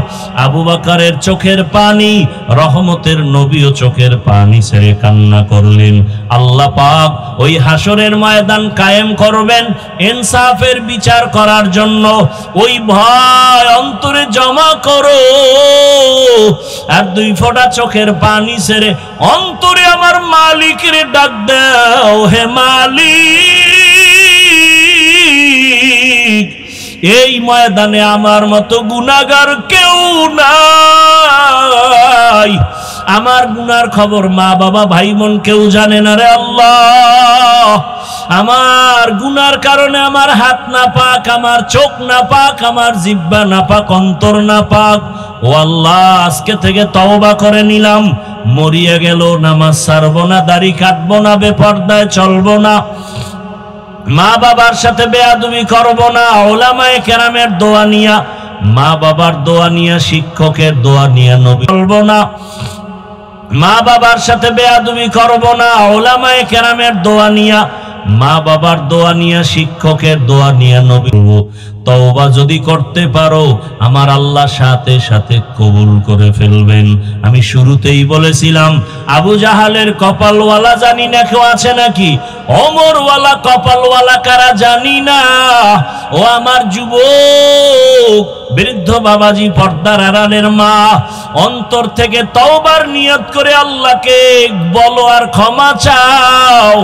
আবু বকরের চোখের পানি, রহমতের নবীও চোখের পানি ছেড়ে কান্না করলেন। আল্লাহ পাক ওই হাসরের ময়দান কায়েম করবেন ইনসাফের বিচার করার জন্য। ওই ভয় অন্তরে জমা করো, আর দুই ফোঁটা চোখের পানি ছেড়ে অন্তরে আমার মালিকের ডাক দাও, হে মালিক, এই ময়দানে আমার মতো গুনাহগার কেউ নাই, আমার গুনার খবর মা বাবা ভাই বোন কেউ জানে না রে আল্লাহ। আমার গুনার কারণে আমার হাত না পাক, আমার চোখ না পাক, আমার জিহ্বা না পাক, অন্তর না পাক। ও আল্লাহ, আজকে থেকে তওবা করে নিলাম, মরিয়া গেল নামাজ ছাড়বো না, দাড়ি কাটবো না, বেপর্দায় চলবো না, মা বাবার সাথে বেয়াদবি করবো না, উলামায়ে কেরামের দোয়া নিয়া, মা বাবার দোয়া নিয়া, শিক্ষকের দোয়া নিয়া নবী বলবো না, মা বাবার সাথে বেয়াদবি করবো না, উলামায়ে কেরামের দোয়া নিয়া, মা বাবার দোয়া নিয়া, শিক্ষকের দোয়া নিয়া নবী। তওবা যদি করতে পারো আমার আল্লাহ সাথে সাথে কবুল করে ফেলবেন। আমি শুরুতেই বলেছিলাম আবু জাহালের কপালওয়ালা জানি না কেউ আছে নাকি, ওমরওয়ালা কপালওয়ালা কারা জানি না। ও আমার যুবক বৃদ্ধ বাবাজি, পর্দার আড়ালের মা, অন্তর থেকে তওবার নিয়ত করে আল্লাহকে বলো আর ক্ষমা চাও।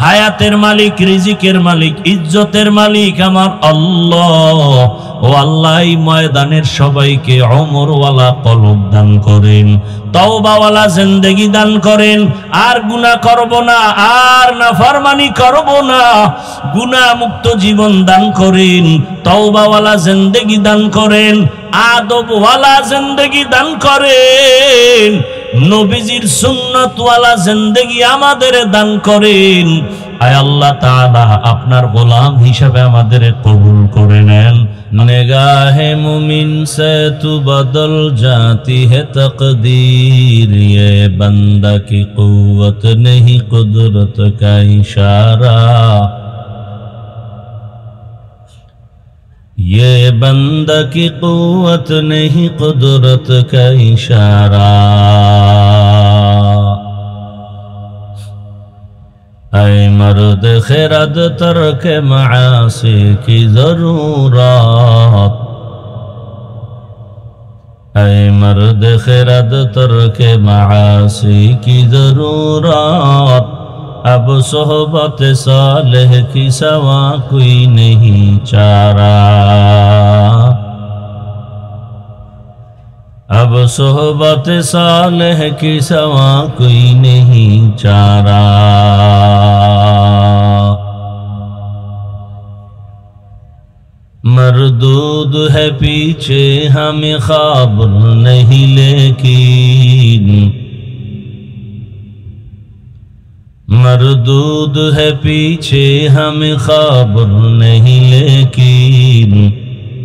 হায়াতের মালিক, রিজিকের মালিক, ইজ্জতের মালিক আমার আল্লাহ। ও আল্লাহ, এই ময়দানের সবাইকে ওমরওয়ালা কলব দান করেন, তওবাওয়ালা জিন্দেগি দান করেন। আর গুনাহ করব না, আর নাফরমানি করব না, গুনাহ মুক্ত জীবন দান করেন, তওবাওয়ালা জিন্দেগি দান করেন, আদবওয়ালা জিন্দেগি দান করেন, নবীজির সুন্নতওয়ালা জিন্দেগি আমাদের দান করেন। আয় আল্লাহ তাআলা, আপনার গোলাম হিসেবে আমাদের কবুল করে নেন। निगाहे मुमिन से तू बदल जाती है तकदीर, ये बंदा की कुव्वत नहीं कुदरत का इशारा, ये बंदा की कुव्वत नहीं कुदरत का इशारा। ऐ मर्द खिरद तर्क मासी की जरूरत, ऐ मर्द खिरद तर्क मासी की जरूरत, अब सोहबत सालेह की सवा कोई नहीं चारा, अब सोहबत सालेह की सवा कोई नहीं चारा। मरदूद है पीछे हमें खबर नहीं, लेकिन मरदूद है पीछे हमें खबर नहीं, लेकिन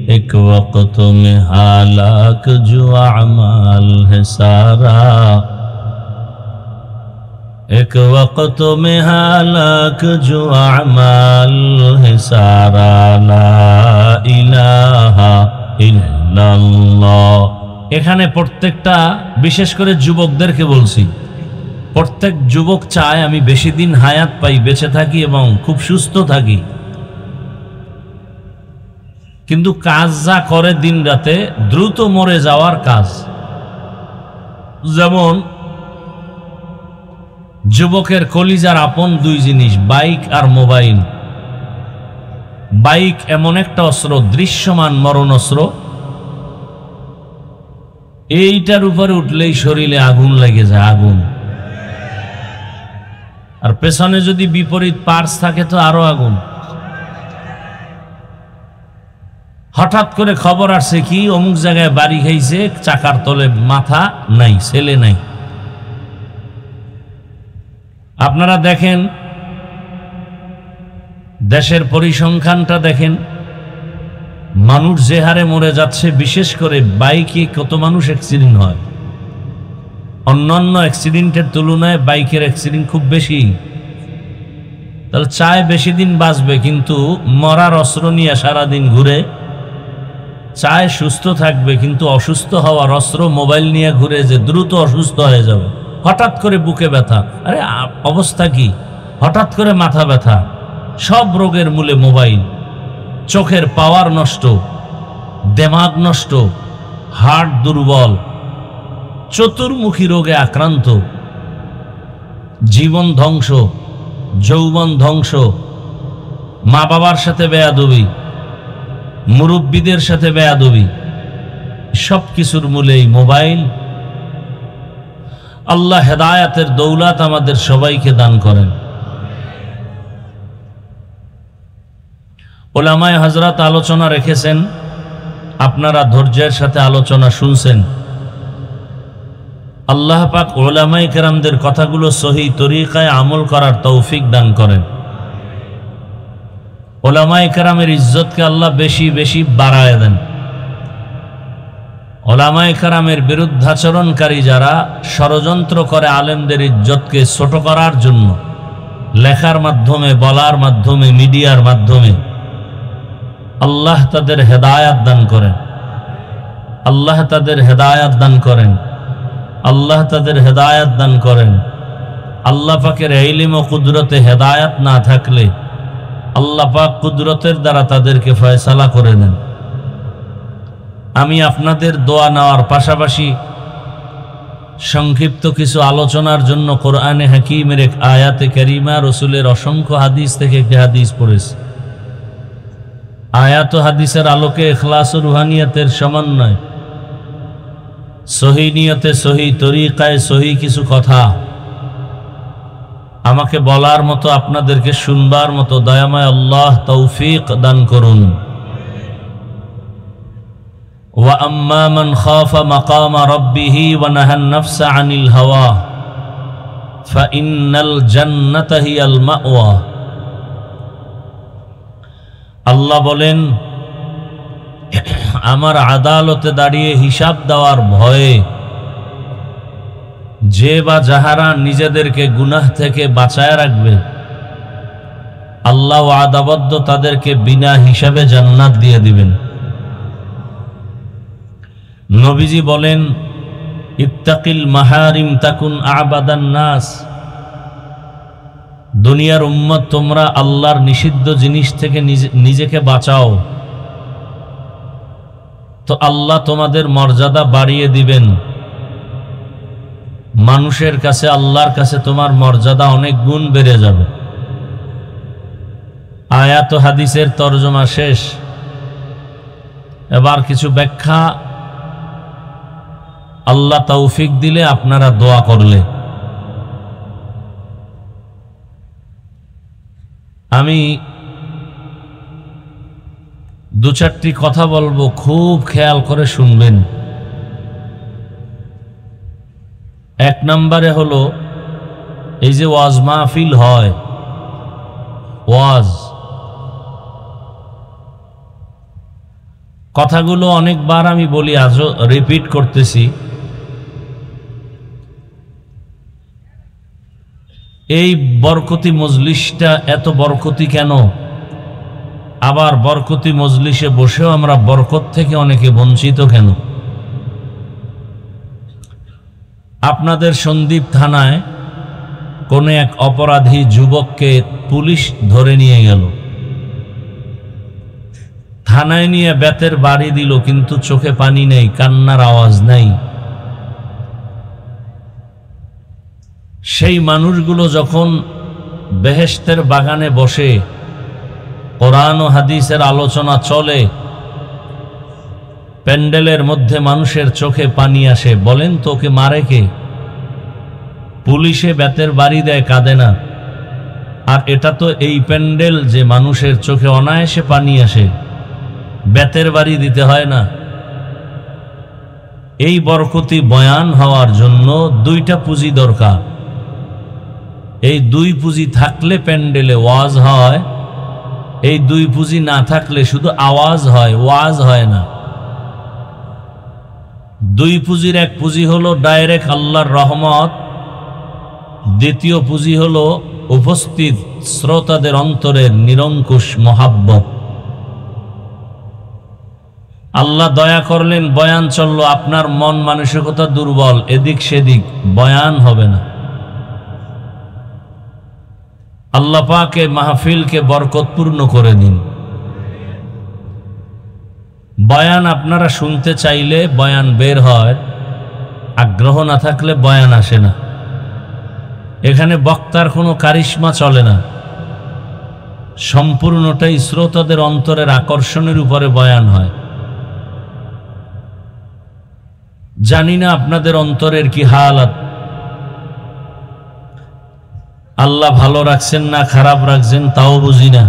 एक वक्त में हालाक जो अमाल है सारा, एक वक्त में हालाक जो अमाल है सारा, ला इलाहा इल्लाल्लाह। এখানে প্রত্যেকটা, বিশেষ করে যুবকদেরকে বলছি, প্রত্যেক যুবক চায় আমি বেশি দিন হায়াত পাই, বেঁচে থাকি এবং খুব সুস্থ থাকি, কিন্তু কাজ যা করে দিন রাতে দ্রুত মরে যাওয়ার কাজ। যেমন যুবকের কলিজার আপন দুই জিনিস, বাইক আর মোবাইল। বাইক এমন একটা অস্ত্র, দৃশ্যমান মরণ অস্ত্র, এইটার উপরে উঠলেই শরীরে আগুন লেগে যায়, আগুন। আর পেছনে যদি বিপরীত পার্স থাকে তো আরো আগুন। হঠাৎ করে খবর আসছে কি অমুক জায়গায় বাড়ি খাইছে, চাকার তলে মাথা নাই, ছেলে নাই। আপনারা দেখেন দেশের পরিসংখ্যানটা দেখেন, মানুষ যে হারে মরে যাচ্ছে, বিশেষ করে বাইকে কত মানুষ অ্যাক্সিডেন্ট হয়। অন্যান্য অ্যাক্সিডেন্টের তুলনায় বাইকের অ্যাক্সিডেন্ট খুব বেশি। তাহলে চায় বেশি দিন বাঁচবে, কিন্তু মরার অস্ত্র নিয়ে সারাদিন ঘুরে। চায় সুস্থ থাকবে, কিন্তু অসুস্থ হওয়ার অস্ত্র মোবাইল নিয়ে ঘুরে, যে দ্রুত অসুস্থ হয়ে যাবে। হঠাৎ করে বুকে ব্যথা, আরে অবস্থা কি, হঠাৎ করে মাথা ব্যথা, সব রোগের মূলে মোবাইল। চোখের পাওয়ার নষ্ট, দিমাগ নষ্ট, হার্ট দুর্বল, চতুর্মুখী রোগে আক্রান্ত, জীবন ধ্বংস, যৌবন ধ্বংস, মা বাবার সাথে বেয়াদবি, মুরব্বীদের সাথে বেয়াদবি, সব কিছুর মূলেই মোবাইল। আল্লাহ হেদায়াতের দৌলত আমাদের সবাইকে দান করেন। উলামায়ে হযরত আলোচনা রেখেছেন, আপনারা ধৈর্যের সাথে আলোচনা শুনছেন। আল্লাহ পাক উলামায়ে কেরামদের কথাগুলো সহি তরিকায় আমল করার তৌফিক দান করেন। উলামায়ে কেরামের ইজ্জতকে আল্লাহ বেশি বেশি বাড়ায় দেন। উলামায়ে কেরামের বিরুদ্ধাচরণকারী যারা ষড়যন্ত্র করে আলেমদের ইজ্জতকে ছোট করার জন্য, লেখার মাধ্যমে, বলার মাধ্যমে, মিডিয়ার মাধ্যমে, আল্লাহ তাদের হেদায়াত দান করেন, আল্লাহ তাদের হেদায়াত দান করেন, আল্লাহ তাদের হেদায়াত দান করেন। আল্লাহ পাকের ইলম ও কুদরতে হেদায়াত না থাকলে আল্লাহ পাক কুদরতের দ্বারা তাদেরকে ফয়সালা করে দেন। আমি আপনাদের দোয়া নেওয়ার পাশাপাশি সংক্ষিপ্ত কিছু আলোচনার জন্য কোরআনে হাকিমের এক আয়াতে কারিমা, রসুলের অসংখ্য হাদিস থেকে একটি হাদিস পড়েছি। আয়াত ও হাদিসের আলোকে ইখলাস ও রুহানিয়াতের সমন্বয়, সহি নিয়তে, সহি তরিকায়, সহি কিছু কথা আমাকে বলার মতো, আপনাদেরকে শুনবার মতো দয়াময় আল্লাহ তৌফিক দান করুন। ওয়া আম্মা মান খাফা মাকামা রাব্বিহি ওয়া নাহান নাফসা আনিল হাওয়া ফাইন্নাল জান্নাতা হিয়াল মাওয়া। আল্লাহ বলেন, আমার আদালতে দাঁড়িয়ে হিসাব দেওয়ার ভয়ে যে বা যাহারা নিজেদেরকে গুনাহ থেকে বাঁচায় রাখবে, আল্লাহ ওয়াদাবদ্ধ তাদেরকে বিনা হিসাবে জান্নাত দিয়ে দিবেন। নবীজি বলেন, ইত্তাকিল মাহারিম তাকুন আবাদান নাস। দুনিয়ার উম্মত, তোমরা আল্লাহর নিষিদ্ধ জিনিস থেকে নিজেকে বাঁচাও, তো আল্লাহ তোমাদের মর্যাদা বাড়িয়ে দিবেন। মানুষের কাছে, আল্লাহর কাছে তোমার মর্যাদা অনেক গুণ বেড়ে যাবে। আয়াত ও হাদিসের তরজমা শেষ। এবার কিছু ব্যাখ্যা, আল্লাহ তৌফিক দিলে আপনারা দোয়া করলে। আমি দু চারটি কথা বলবো, খুব খেয়াল করে শুনবেন। এক নম্বরে হলো, এই যে ওয়াজ মাহফিল হয়, ওয়াজ, কথাগুলো অনেকবার আমি বলি, আজও রিপিট করতেছি। এই বরকতি মজলিসটা এত বরকতি কেন? আবার বরকতি মজলিসে বসেও আমরা বরকত থেকে অনেকে বঞ্চিত কেন? আপনাদের সন্দ্বীপ থানায় কোনো এক অপরাধী যুবককে পুলিশ ধরে নিয়ে গেল, থানায় নিয়ে বেতের বাড়ি দিল, কিন্তু চোখে পানি নেই, কান্নার আওয়াজ নাই। সেই মানুষগুলো যখন বেহেশতের বাগানে বসে কোরআন ও হাদিসের আলোচনা চলে, প্যান্ডেলের মধ্যে মানুষের চোখে পানি আসে, বলেন তো ওকে মারে কে? পুলিশে বেতের বাড়ি দেয়, কাঁদে না। আর এটা তো এই প্যান্ডেল যে মানুষের চোখে অনায়াসে পানি আসে, বেতের বাড়ি দিতে হয় না। এই বরকতি বয়ান হওয়ার জন্য দুইটা পুঁজি দরকার। এই দুই পুঁজি থাকলে প্যান্ডেলে ওয়াজ হয়, এই দুই পুঁজি না থাকলে শুধু আওয়াজ হয়, ওয়াজ হয় না। দুই পুঁজির এক পুঁজি হলো ডাইরেক্ট আল্লাহর রহমত, দ্বিতীয় পুঁজি হলো উপস্থিত শ্রোতাদের অন্তরের নিরঙ্কুশ মহাব্বত। আল্লাহ দয়া করলেন, বয়ান চললো, আপনার মন মানসিকতা দুর্বল, এদিক সেদিক, বয়ান হবে না। আল্লাহ পাকে মাহফিলকে বরকতপূর্ণ করে দিন। বয়ান আপনারা শুনতে চাইলে বয়ান বের হয়, আগ্রহ না থাকলে বয়ান আসে না। এখানে বক্তার কোনো কারিশমা চলে না, সম্পূর্ণটাই শ্রোতাদের অন্তরের আকর্ষণের উপরে বয়ান হয়। জানি না আপনাদের অন্তরের কি হালাত, আল্লাহ ভালো রাখছেন না খারাপ রাখছেন তাও বুঝি না।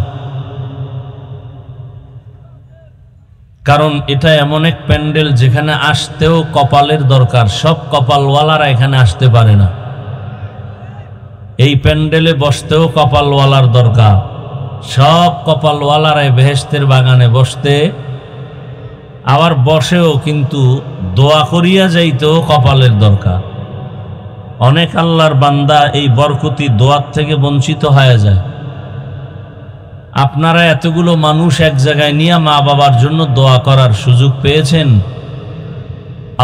কারণ এটা এমন এক প্যান্ডেল যেখানে আসতেও কপালের দরকার, সব কপালওয়ালারা এখানে আসতে পারে না। এই প্যান্ডেলে বসতেও কপালওয়ালার দরকার, সব কপালওয়ালারাই বেহেশতের বাগানে বসতে, আবার বসেও কিন্তু দোয়া করিয়া যাইতেও কপালের দরকার। অনেক আল্লাহর বান্দা এই বরকতি দোয়ার থেকে বঞ্চিত হয়ে যায়। আপনারা এতগুলো মানুষ এক জায়গায় নিয়ে মা বাবার জন্য দোয়া করার সুযোগ পেয়েছেন।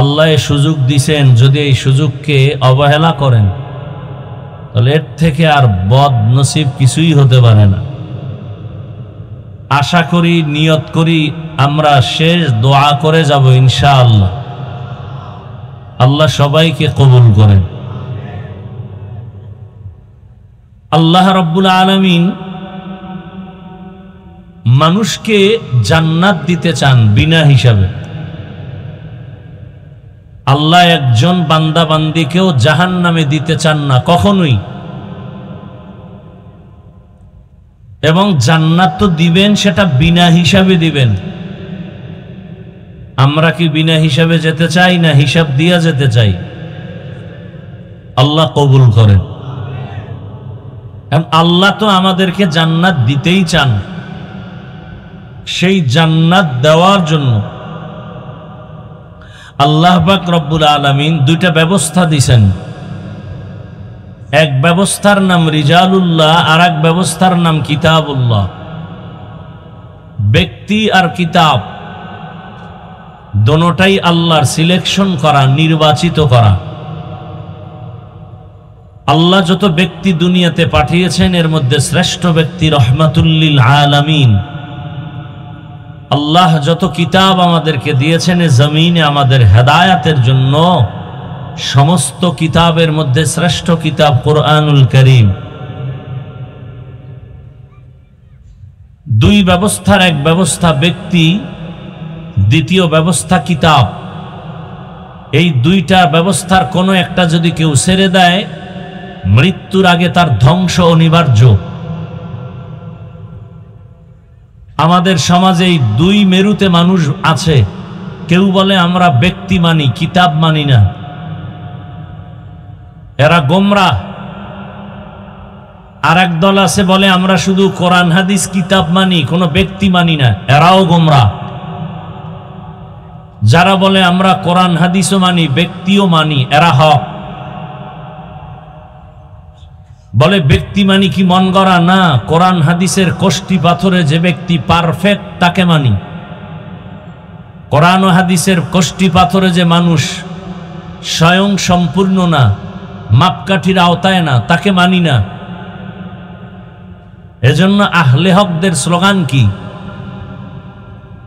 আল্লাহ এ সুযোগ দিছেন, যদি এই সুযোগকে অবহেলা করেন তাহলে এর থেকে আর বদ নসিব কিছুই হতে পারে না। আশা করি, নিয়ত করি আমরা শেষ দোয়া করে যাব ইনশাআল্লাহ। আল্লাহ সবাইকে কবুল করেন। আল্লাহ রাব্বুল আলামিন মানুষকে জান্নাত দিতে চান বিনা হিসাবে। আল্লাহ একজন বান্দা বান্দিকেও জাহান্নামে দিতে চান না কখনোই। এবং জান্নাত তো দিবেন, সেটা বিনা হিসাবে দিবেন। আমরা কি বিনা হিসাবে যেতে চাই না হিসাব দিয়া যেতে চাই? আল্লাহ কবুল করেন। কারণ আল্লাহ তো আমাদেরকে জান্নাত দিতেই চান। সেই জান্নাত দেওয়ার জন্য আল্লাহ পাক রব্বুল আলামিন দুইটা ব্যবস্থা দিয়েছেন। এক ব্যবস্থার নাম রিজালুল্লাহ, আর এক ব্যবস্থার নাম কিতাবুল্লাহ। ব্যক্তি আর কিতাব দোনোটাই আল্লাহর সিলেকশন করা, নির্বাচিত করা। আল্লাহ যত ব্যক্তি দুনিয়াতে পাঠিয়েছেন এর মধ্যে শ্রেষ্ঠ ব্যক্তি রহমাতুল লিল আলামিন। আল্লাহ যত কিতাব আমাদেরকে দিয়েছেন এ জমিনে আমাদের হেদায়াতের জন্য, সমস্ত কিতাবের মধ্যে শ্রেষ্ঠ কিতাব কুরআনুল কারীম। দুই ব্যবস্থার এক ব্যবস্থা ব্যক্তি, দ্বিতীয় ব্যবস্থা কিতাব। এই দুইটা ব্যবস্থার কোনো একটা যদি কেউ ছেড়ে দেয়, মৃত্যুর আগে তার ধ্বংস অনিবার্য। আমাদের সমাজে এই দুই মেরুতে মানুষ আছে। কেউ বলে আমরা ব্যক্তি মানি, কিতাব মানি না, এরা গোমরাহ। আর এক দল আছে বলে আমরা শুধু কোরআন হাদিস কিতাব মানি, কোনো ব্যক্তি মানি না, এরাও গোমরাহ। যারা বলে আমরা কোরআন হাদিসও মানি, ব্যক্তিও মানি, এরা হক। বলে ব্যক্তি মানি কি মন গড়া? না, কোরআন হাদিসের কষ্টি পাথরে যে ব্যক্তি পারফেক্ট তাকে মানি। কোরআন ও হাদিসের কষ্টি পাথরে যে মানুষ স্বয়ং সম্পূর্ণ না, মাপকাঠির আওতায় না, তাকে মানি না। এজন্য আহলে হকদের স্লোগান কি?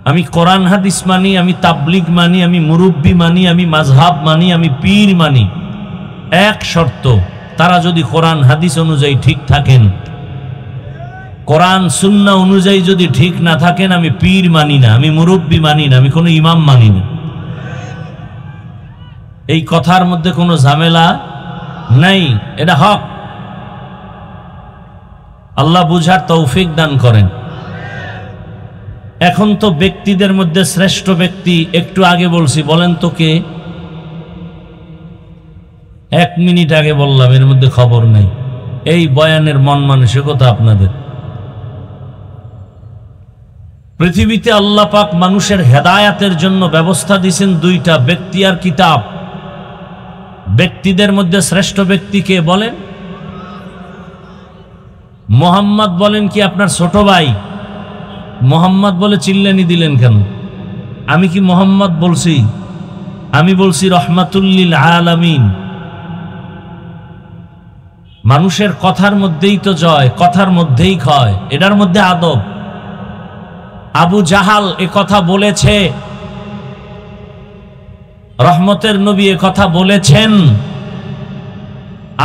আমি কোরআন হাদিস মানি, আমি তাবলিগ মানি, আমি মুরব্বি মানি, আমি মাযহাব মানি, আমি পীর মানি। এক শর্ত, তারা যদি কোরআন হাদিস অনুযায়ী ঠিক থাকেন। কোরআন সুন্নাহ অনুযায়ী যদি ঠিক না থাকেন, আমি পীর মানি না, আমি মুরব্বি মানি না, আমি কোনো ইমাম মানি না। এই কথার মধ্যে কোনো ঝামেলা নাই, এটা হক। আল্লাহ বুঝার তৌফিক দান করেন। এখন তো ব্যক্তিদের মধ্যে শ্রেষ্ঠ ব্যক্তি একটু আগে বলছি, বলেন তো কে? 1 মিনিট আগে বললাম, এর মধ্যে খবর নেই। এই বয়ানের মন মানসিকতা আপনাদের। পৃথিবীতে আল্লাহ পাক মানুষের হেদায়াতের জন্য ব্যবস্থা দিয়েছেন দুইটা, ব্যক্তি আর কিতাব। ব্যক্তিদের মধ্যে শ্রেষ্ঠ ব্যক্তি কে বলেন? মোহাম্মদ বলেন কি আপনার ছোট ভাই? মোহাম্মদ বলে চিল্লানি দিলেন কেন? আমি কি মোহাম্মদ বলছি? আমি বলছি রহমাতুল লিল আলামিন। মানুষের কথার মধ্যেই তো জয়, কথার মধ্যেই ক্ষয়, এটার মধ্যে আদব। আবু জাহাল এ কথা বলেছে, রহমতের নবী এ কথা বলেছেন।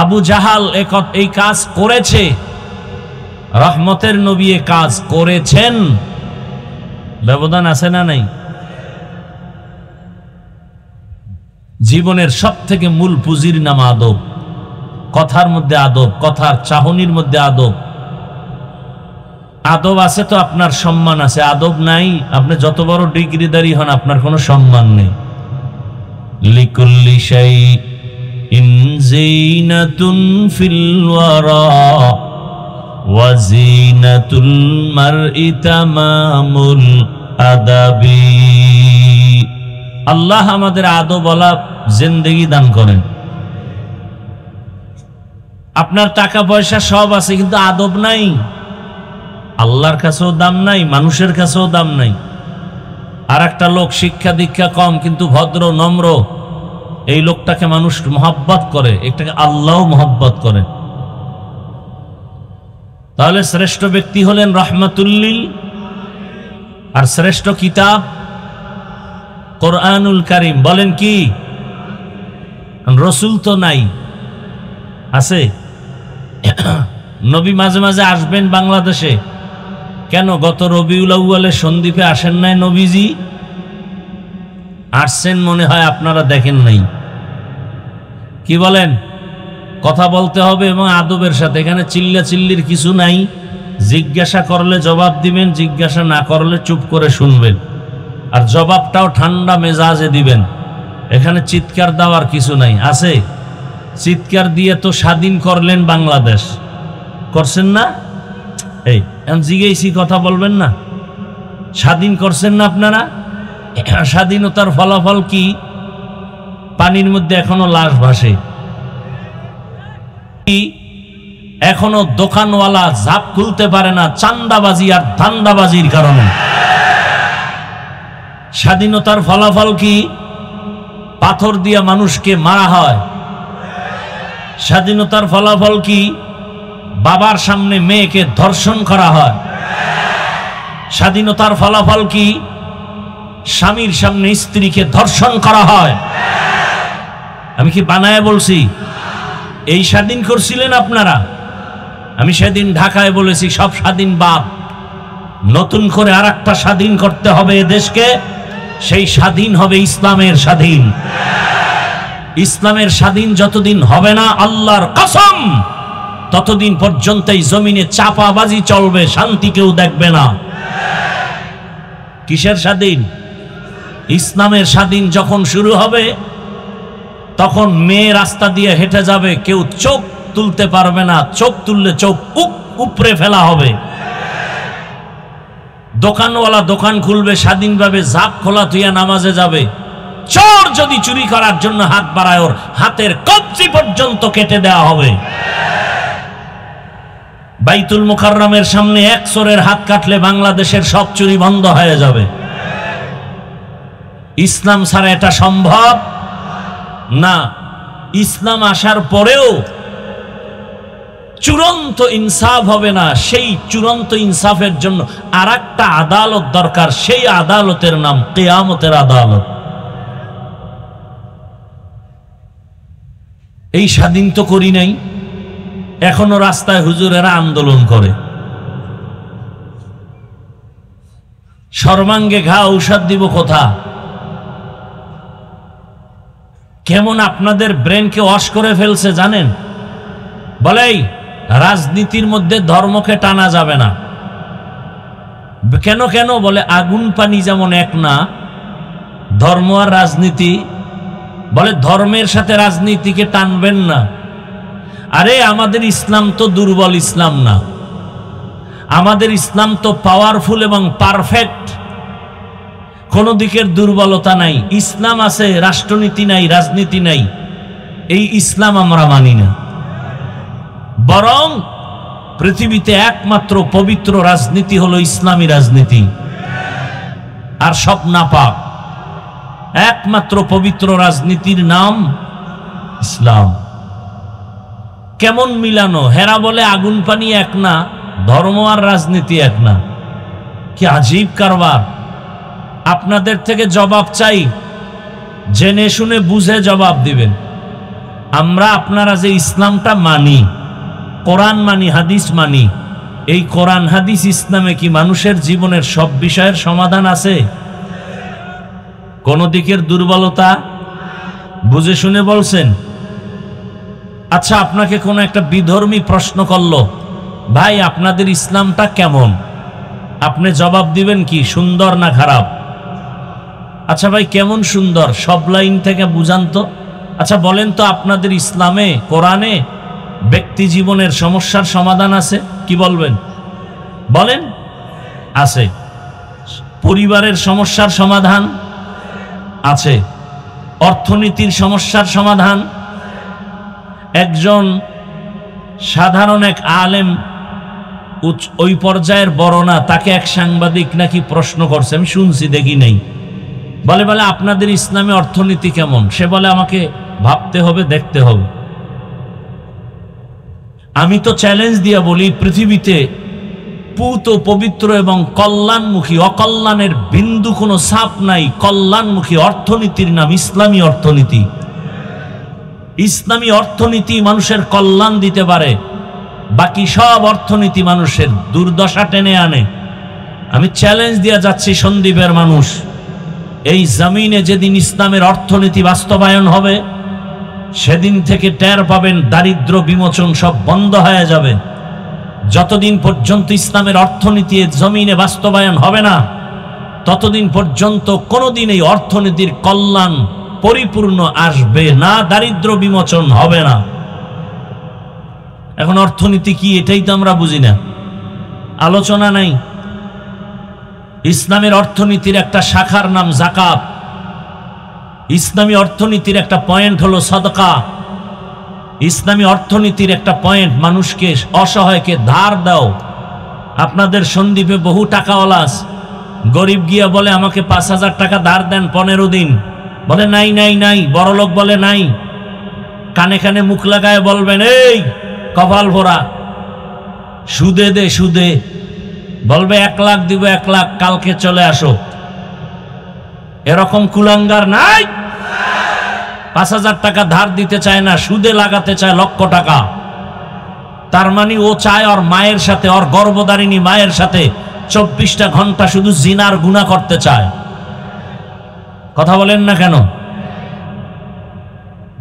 আবু জাহাল এই কাজ করেছে, রহমতের নবী এ কাজ করেছেন। ব্যবধান আছে না নাই? জীবনের সব থেকে মূল পুঁজির নাম আদব। কথার মধ্যে আদব, কথার চাহনির মধ্যে আদব। আদব আছে তো আপনার সম্মান আছে, আদব নাই আপনি যত বড় ডিগ্রিধারী হন আপনার কোনো সম্মান নেই। লিকুল্লি শাইইন যিনাতুন ফিল ওয়ারা ওয়া যিনাতুল মারই তামামুল আদাবি। আল্লাহ আমাদের আদবওয়ালা জিন্দেগি দান করেন। আপনার টাকা পয়সা সব আছে কিন্তু আদব নাই। আল্লাহর কাছেও দাম নাই, মানুষের কাছেও দাম নাই। আর একটা লোক শিক্ষা দীক্ষা কম কিন্তু ভদ্র নম্র, এই লোকটাকে মানুষ মহব্বত করে, এটাকে আল্লাহও মহব্বত করে। তাহলে শ্রেষ্ঠ ব্যক্তি হলেন রাহমাতুল্লিল, আর শ্রেষ্ঠ কিতাব কোরআনুল কারীম। বলেন কি? রসুল তো নাই, আছে? নবী মাঝে মাঝে আসবেন বাংলাদেশে, কেন গত রবিউল আউয়ালে সন্দ্বীপে আসেন নাই নবীজি? আসছেন মনে হয়, আপনারা দেখেন নাই। কি বলেন? কথা বলতে হবে এবং আদবের সাথে, এখানে চিল্লা চিল্লির কিছু নাই। জিজ্ঞাসা করলে জবাব দিবেন, জিজ্ঞাসা না করলে চুপ করে শুনবেন, আর জবাবটাও ঠান্ডা মেজাজে দিবেন। এখানে চিৎকার দেওয়ার কিছু নাই। আছে? চিৎকার দিয়ে তো স্বাধীন করলেন বাংলাদেশ, করছেন না? এই জিজ্ঞেসি, কথা বলবেন না? স্বাধীন করছেন না আপনারা? স্বাধীনতার ফলাফল কি? পানির মধ্যে এখনো লাশ ভাসে। এখনো দোকানওয়ালা ঝাপ খুলতে পারে না চান্দাবাজি আর ধান্দাবাজির কারণে। স্বাধীনতার ফলাফল কি? পাথর দিয়া মানুষকে মারা হয়। স্বাধীনতার ফলাফল কি? বাবার সামনে মেয়েকে ধর্ষণ করা হয়। স্বাধীনতার ফলাফল কি? স্বামীর সামনে স্ত্রীকে ধর্ষণ করা হয়। আমি কি বানায় বলছি? এই স্বাধীন করছিলেন আপনারা? আমি সেদিন ঢাকায় বলেছি সব স্বাধীন বাদ, নতুন করে আর একটা স্বাধীন করতে হবে এদেশকে। সেই স্বাধীন হবে ইসলামের স্বাধীন। ইসলামের স্বাধীন যতদিন হবে না, আল্লাহর কসম, ততদিন পর্যন্ত এই জমিনে চাপাবাজি চলবে, শান্তি কেউ দেখবে না। কিসের স্বাধীন? ইসলামের স্বাধীন যখন শুরু হবে, তখন মেয়ে রাস্তা দিয়ে হেঁটে যাবে, কেউ চোখ তুলতে পারবে না, চোখ তুললে চোখ উপরে ফেলা হবে। দোকানওয়ালা দোকান খুলবে স্বাধীনভাবে, ঝাঁপ খোলা তুইয়া নামাজে যাবে। চোর যদি চুরি করার জন্য হাত বাড়ায়, ওর হাতের কবজি পর্যন্ত কেটে দেওয়া হবে। বাইতুল মুকাররমের সামনে এক চোরের হাত কাটলে বাংলাদেশের সব চুরি বন্ধ হয়ে যাবে। ইসলাম ছাড়া এটা সম্ভব না। ইসলাম আসার পরেও চূড়ান্ত ইনসাফ হবে না। সেই চূড়ান্ত ইনসাফের জন্য আর একটা আদালত দরকার। সেই আদালতের নাম কিয়ামতের আদালত। এই স্বাধীন তো করি নাই, এখনো রাস্তায় হুজুরেরা আন্দোলন করে। সর্বাঙ্গে ঘা ঔষধ দিব কোথা? কেমন আপনাদের ব্রেনকে ওয়াশ করে ফেলছে জানেন? বলেই রাজনীতির মধ্যে ধর্মকে টানা যাবে না। কেন কেন বলে, আগুন পানি যেমন এক না, ধর্ম আর রাজনীতি। বলে ধর্মের সাথে রাজনীতিকে টানবেন না। আরে আমাদের ইসলাম তো দুর্বল ইসলাম না, আমাদের ইসলাম তো পাওয়ারফুল এবং পারফেক্ট। কোন দিকের দুর্বলতা নাই। ইসলাম আছে, রাষ্ট্রনীতি নাই, রাজনীতি নাই। এই ইসলাম আমরা মানি না। বরং পৃথিবীতে একমাত্র পবিত্র রাজনীতি হলো ইসলামী রাজনীতি, আর সব নাপাক। একমাত্র পবিত্র রাজনীতির নাম ইসলাম। কেমন মিলানো! হেরা বলে আগুন পানি এক না, ধর্ম আর রাজনীতি এক না। কি আজীব কারবার! আপনাদের থেকে জবাব চাই, জেনে শুনে বুঝে জবাব দিবেন। আমরা আপনারা যে ইসলামটা মানি, কোরআন মানি, হাদিস মানি, এই কোরআন হাদিস ইসলামে কি মানুষের জীবনের সব বিষয়ের সমাধান আছে? কোন দিকের দুর্বলতা বুঝে শুনে বলছেন? আচ্ছা, আপনাকে কোনো একটা বিধর্মী প্রশ্ন করলো, ভাই আপনাদের ইসলামটা কেমন? আপনি জবাব দিবেন কি, সুন্দর না খারাপ? আচ্ছা ভাই, কেমন সুন্দর? সব লাইন থেকে বুঝান তো। আচ্ছা বলেন তো, আপনাদের ইসলামে, কোরআনে ব্যক্তি জীবনের সমস্যার সমাধান আছে? কি বলবেন? বলেন। আছে। পরিবারের সমস্যার সমাধান আছে। অর্থনীতির সমস্যার সমাধান। একজন সাধারণ এক আলেম ওই পর্যায়ের বড় না, তাকে এক সাংবাদিক নাকি প্রশ্ন করছে, আমি শুনছি, দেখি নাই। বলে আপনাদের ইসলামে অর্থনীতি কেমন? সে বলে আমাকে ভাবতে হবে, দেখতে হবে। আমি তো চ্যালেঞ্জ দিয়া বলি, পৃথিবীতে পুত পবিত্র এবং কল্যাণমুখী, অকল্যাণের বিন্দু কোনো ছাপ নাই। কল্যাণমুখী অর্থনীতির নাম ইসলামী অর্থনীতি। ইসলামী অর্থনীতি মানুষের কল্যাণ দিতে পারে, বাকি সব অর্থনীতি মানুষের দুর্দশা টেনে আনে। আমি চ্যালেঞ্জ দিয়া যাচ্ছি, সন্দ্বীপের মানুষ, এই জমিনে যেদিন ইসলামের অর্থনীতি বাস্তবায়ন হবে, সেদিন থেকে টের পাবেন দারিদ্র বিমোচন সব বন্ধ হয়ে যাবে। যতদিন পর্যন্ত ইসলামের অর্থনীতি জমিনে বাস্তবায়ন হবে না, ততদিন পর্যন্ত কোনোদিন এই অর্থনীতির কল্যাণ পরিপূর্ণ আসবে না, দারিদ্র বিমোচন হবে না। এখন অর্থনীতি কি, এটাই তো আমরা বুঝি না, আলোচনা নাই। ইসলামের অর্থনীতির একটা শাখার নাম যাকাত। ইসলামী অর্থনীতির একটা পয়েন্ট হলো সাদকা। ইসলামী অর্থনীতির একটা পয়েন্ট মানুষকে, অসহায়কে ধার দাও। আপনাদের সন্দ্বীপে বহু টাকাওয়ালা আছে, গরিব গিয়া বলে আমাকে 5,000 টাকা ধার দেন 15 দিন, বলে নাই নাই নাই। বড়লোক বলে নাই, কানে কানে মুখ লাগায় বলবেন এই কপাল ভরা, সুদে দে সুদে। বলবে 1 লাখ দিব, 1 লাখ, কালকে চলে আসো। এরকম কুলাঙ্গার নাই? 5,000 টাকা ধার দিতে চায় না, সুদে লাগাতে চায় লক্ষ টাকা। তার মানে ও চায় ওর মায়ের সাথে, ওর গর্ভধারিণী মায়ের সাথে 24টা ঘন্টা শুধু জিনার গুনাহ করতে চায়। কথা বলেন না কেন?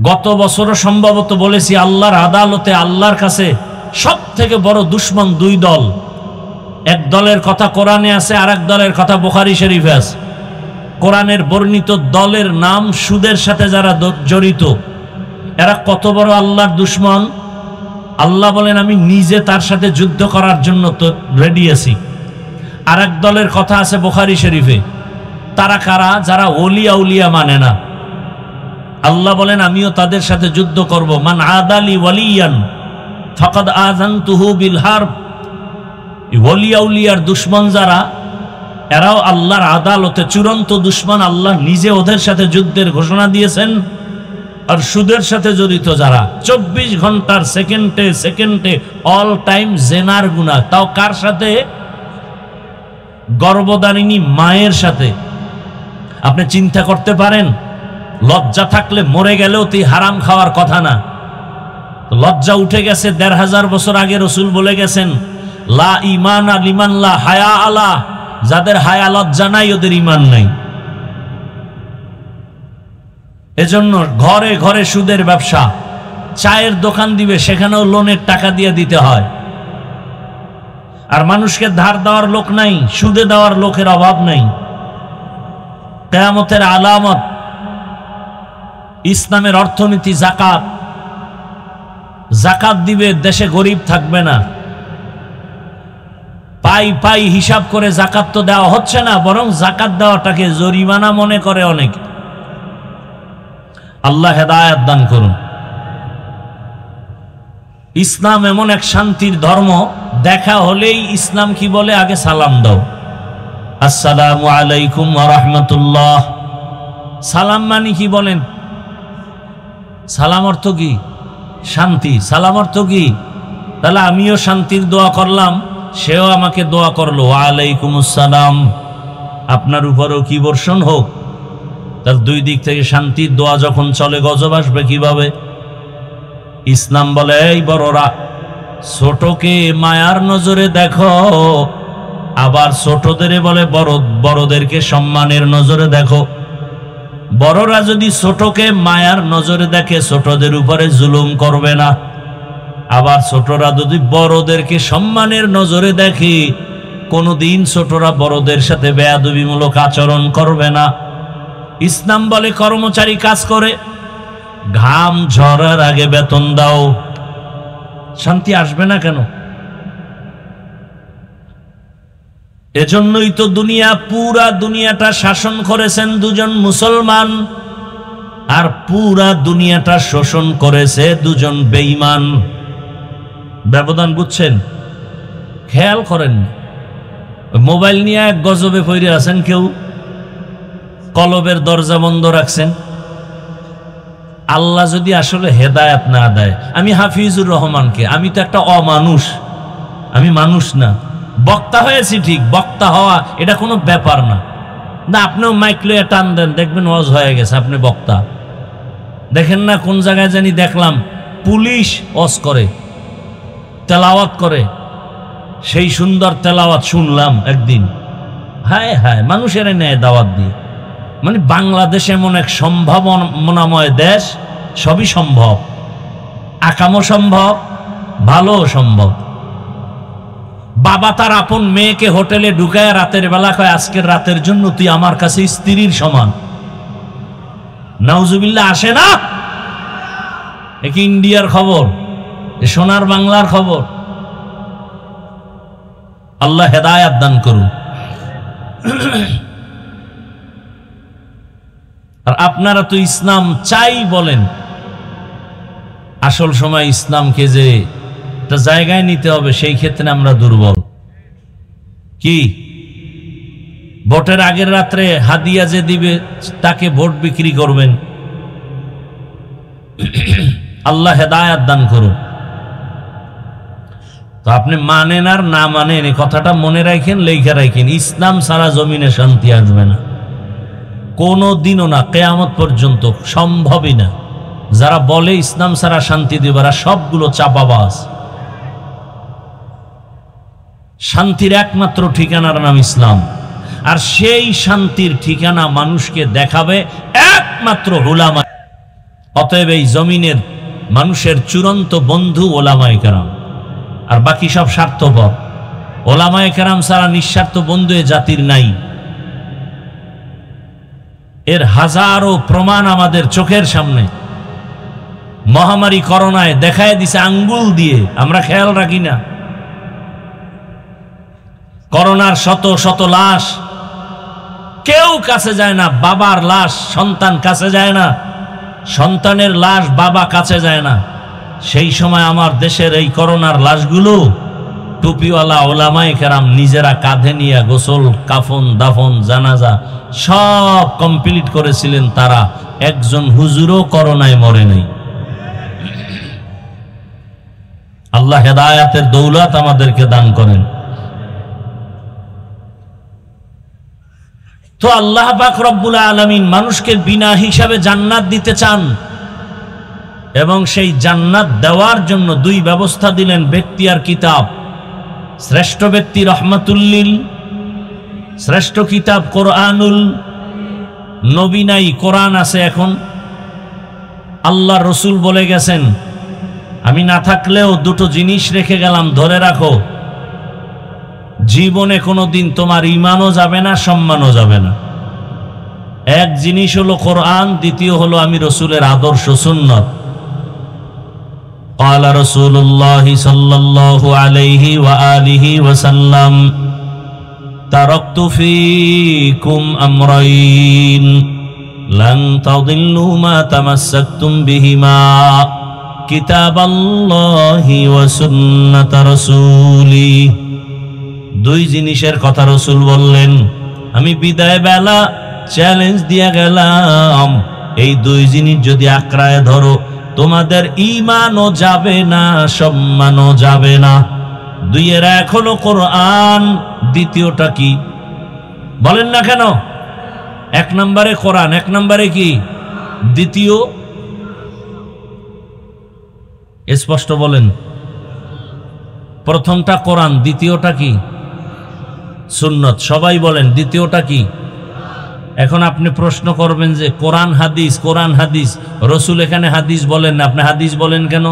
গত বছরও সম্ভবত বলেছি, আল্লাহর আদালতে আল্লাহর কাছে সব থেকে বড় দুশ্মন 2 দল। এক দলের কথা কোরআনে আছে, আর এক দলের কথা বুখারী শরীফে আছে। কোরআনের বর্ণিত দলের নাম সুদের সাথে যারা জড়িত, এরা কত বড় আল্লাহর দুশ্মন। আল্লাহ বলেন আমি নিজে তার সাথে যুদ্ধ করার জন্য তো রেডি আছি। আর এক দলের কথা আছে বুখারী শরীফে, তারা কারা? যারা ওলিয়া উলিয়া মানে না। আল্লাহ বলেন আমিও তাদের সাথে যুদ্ধ করব। মান আদালি ওয়ালিয়ান ফাকাদ আযানতুহু বিল হারব। ওলিয়া উলিয়ার দুশ্মন যারা, এরাও আল্লাহর আদালতে চূড়ান্ত দুশ্মন। আল্লাহ নিজে ওদের সাথে যুদ্ধের ঘোষণা দিয়েছেন। আর সুদের সাথে জড়িত যারা 24 ঘন্টার সেকেন্ডে সেকেন্ডে অল টাইম জেনার গুনাহ, তাও কার সাথে? গর্ভধারিণী মায়ের সাথে। আপনি চিন্তা করতে পারেন, লজ্জা থাকলে মরে গেলেও তুই হারাম খাওয়ার কথা না। লজ্জা উঠে গেছে 1500 বছর আগে রাসূল বলে গেছেন, লা ঈমানা লিমান লা হায়া আলা। যাদের হায়া লজ্জা নাই ওদের ঈমান নাই। এজন্য ঘরে ঘরে সুদের ব্যবসা। চায়ের দোকান দিবে, সেখানেও লোনের টাকা দিয়ে দিতে হয়। আর মানুষকে ধার দেওয়ার লোক নাই, সুদে দেওয়ার লোকের অভাব নাই। কিয়ামতের আলামত ইসলামের অর্থনীতি যাকাত। যাকাত দিবে, দেশে গরিব থাকবে না। পাই পাই হিসাব করে যাকাত তো দেওয়া হচ্ছে না, বরং যাকাত দেওয়াটাকে জরিমানা মনে করে অনেকে। আল্লাহ হেদায়েত দান করুন। ইসলাম এমন এক শান্তির ধর্ম, দেখা হলেই ইসলাম কি বলে? আগে সালাম দাও, আসসালামু আলাইকুম ওয়া রাহমাতুল্লাহ। সালাম মানে কি বলেন? সালাম অর্থ কি? শান্তি। সালাম অর্থ কি? তাহলে আমিও শান্তির দোয়া করলাম, সেও আমাকে দোয়া করলো, ওয়া আলাইকুমুস সালাম, আপনার উপরও কি বর্ষণ হোক। তার দুই দিক থেকে শান্তির দোয়া যখন চলে, গজব আসবে কিভাবে? ইসলাম বলে এই বড়রা, ছোটকে মায়ার নজরে দেখো, আবার ছোটদের বলে বড়দেরকে সম্মানের নজরে দেখো। বড়রা যদি ছোটকে মায়ার নজরে দেখে, ছোটদের উপরে জুলুম করবে না। আবার ছোটরা যদি বড়দেরকে সম্মানের নজরে দেখে, কোনোদিন ছোটরা বড়দের সাথে বেয়াদবিমূলক আচরণ করবে না। ইসলাম বলে কর্মচারী কাজ করে, ঘাম ঝরার আগে বেতন দাও। শান্তি আসবে না কেন? এজন্যই তো পুরা দুনিয়াটা শাসন করেছেন 2 জন মুসলমান, আর পুরা দুনিয়াটা শোষণ করেছে 2 জন বেঈমান। ব্যবধান বুঝছেন? খেয়াল করেন না। মোবাইল নিয়ে এক গজবে পড়ে আছেন, কেউ কলবের দরজা বন্ধ রাখছেন। আল্লাহ যদি আসলে হেদায়াত না দেয়, আমি হাফিজুর রহমানকে, আমি তো একটা অমানুষ, আমি মানুষ না। বক্তা হয়েছি ঠিক, বক্তা হওয়া এটা কোনো ব্যাপার না। না, আপনিও মাইক লইয়া টান দেন, দেখবেন ওয়াজ হয়ে গেছে, আপনি বক্তা। দেখেন না কোন জায়গায় জানি দেখলাম পুলিশ ওয়াজ করে, তেলাওয়াত করে, সেই সুন্দর তেলাওয়াত শুনলাম একদিন। হায় হায়, মানুষের নেয় দাওয়াত দিয়ে। মানে বাংলাদেশ এমন এক সম্ভাবনাময় দেশ, সবই সম্ভব, আকামও সম্ভব, ভালোও সম্ভব। বাবা তার আপন মেয়েকে হোটেলে ঢুকায় রাতের বেলা কয়, আজকের রাতের জন্য তুই আমার কাছে স্ত্রীর সমান। নাউজুবিল্লাহ, আসে না? এ কি ইন্ডিয়ার খবর? এ সোনার বাংলার খবর? আল্লাহ হেদায়াত দান করুন। আর আপনারা তো ইসলাম চাই বলেন, আসল সময় ইসলামকে যে একটা জায়গায় নিতে হবে, সেই ক্ষেত্রে আমরা দুর্বল। কি ভোটের আগের রাত্রে হাদিয়া যে দিবে তাকে ভোট বিক্রি করবেন? আল্লাহ হেদায়াত দান করুন। তো আপনি মানেন আর না মানেন, এই কথাটা মনে রাখেন, লেখা রাখেন, ইসলাম সারা জমিনে শান্তি আসবে না, কোনো দিনও না, কিয়ামত পর্যন্ত সম্ভবই না। যারা বলে ইসলাম সারা শান্তি দেবে, সবগুলো চাপাবাজ। শান্তির একমাত্র ঠিকানার নাম ইসলাম, আর সেই শান্তির ঠিকানা মানুষকে দেখাবে একমাত্র উলামা। অতএব এই জমিনের মানুষের চূড়ান্ত বন্ধু ওলামায়ে কেরাম, আর বাকি সব স্বার্থপর। ওলামায়ে কেরাম ছাড়া নিঃস্বার্থ বন্ধু এ জাতির নাই। এর হাজারো প্রমাণ আমাদের চোখের সামনে। মহামারী করোনায় দেখায় দিছে আঙ্গুল দিয়ে, আমরা খেয়াল রাখি না। করোনার শত শত লাশ, কেউ কাছে যায় না। বাবার লাশ সন্তান কাছে যায় না, সন্তানের লাশ বাবা কাছে যায় না। সেই সময় আমার দেশের এই করোনার লাশগুলো টুপিওয়ালা ওলামায়ে কেরাম নিজেরা কাঁধে নিয়ে গোসল, কাফন, দাফন, জানাজা সব কমপ্লিট করেছিলেন। তারা একজন হুজুরও করোনায় মরে নাই। আল্লাহ হেদায়াতের দৌলত আমাদেরকে দান করেন। তো আল্লাহ পাক রব্বুল আলামিন মানুষকে বিনা হিসাবে জান্নাত দিতে চান, এবং সেই জান্নাত দেওয়ার জন্য দুই ব্যবস্থা দিলেন, ব্যক্তি আর কিতাব। শ্রেষ্ঠ ব্যক্তি রহমাতুল্লিল, শ্রেষ্ঠ কিতাব কোরআনুল। নবী নাই, কোরআন আছে। এখন আল্লাহ রসুল বলে গেছেন, আমি না থাকলেও দুটো জিনিস রেখে গেলাম, ধরে রাখো। জীবনে কোনোদিন তোমার ঈমানও যাবে না, সম্মানও যাবে না। এক জিনিস হলো কোরআন, দ্বিতীয় হলো আমি রসুলের আদর্শ সুন্নত। قال رسول الله صلى الله عليه وآله وسلم تركت فيكم أمرين لن تضلوا ما تمسكتم بهما كتاب الله وسنة رسولي। দুই জিনিসের কথা রসুল বললেন, আমি বিদায় বেলা চ্যালেঞ্জ দিয়ে গেলাম, এই দুই জিনিস যদি আঁকড়ায় ধরো তোমাদের ঈমানও যাবে না, সম্মানও যাবে না। দুইয়ের এক হলো কোরআন, দ্বিতীয়টা কি বলেন না কেন? এক নম্বরে কোরআন, এক নম্বরে কি? দ্বিতীয় স্পষ্ট বলেন। প্রথমটা কোরআন, দ্বিতীয়টা কি? সুন্নত। সবাই বলেন দ্বিতীয়টা কি? এখন আপনি প্রশ্ন করবেন যে কোরআন হাদিস, কোরআন হাদিস, রসুল এখানে হাদিস বলেন না, আপনি হাদিস বলেন কেন?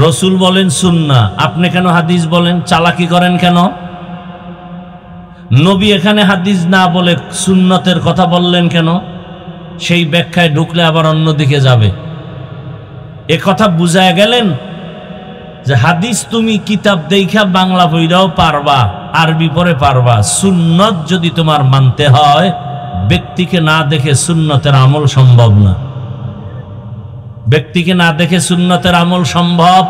রসুল বলেন সুন্নাহ, আপনি কেন হাদিস বলেন? চালাকি করেন কেন? নবী এখানে হাদিস না বলে সুন্নতের কথা বললেন কেন? সেই ব্যাখ্যায় ঢুকলে আবার অন্যদিকে যাবে। এ কথা বুঝায় গেলেন যে হাদিস তুমি কিতাব দেখা বাংলা বইরাও পারবা, আরবি পরে পারবা। সুন্নত যদি তোমার মানতে হয়, ব্যক্তিকে না দেখে সুন্নতের আমল সম্ভব না। ব্যক্তিকে না দেখে সুন্নতের আমল সম্ভব।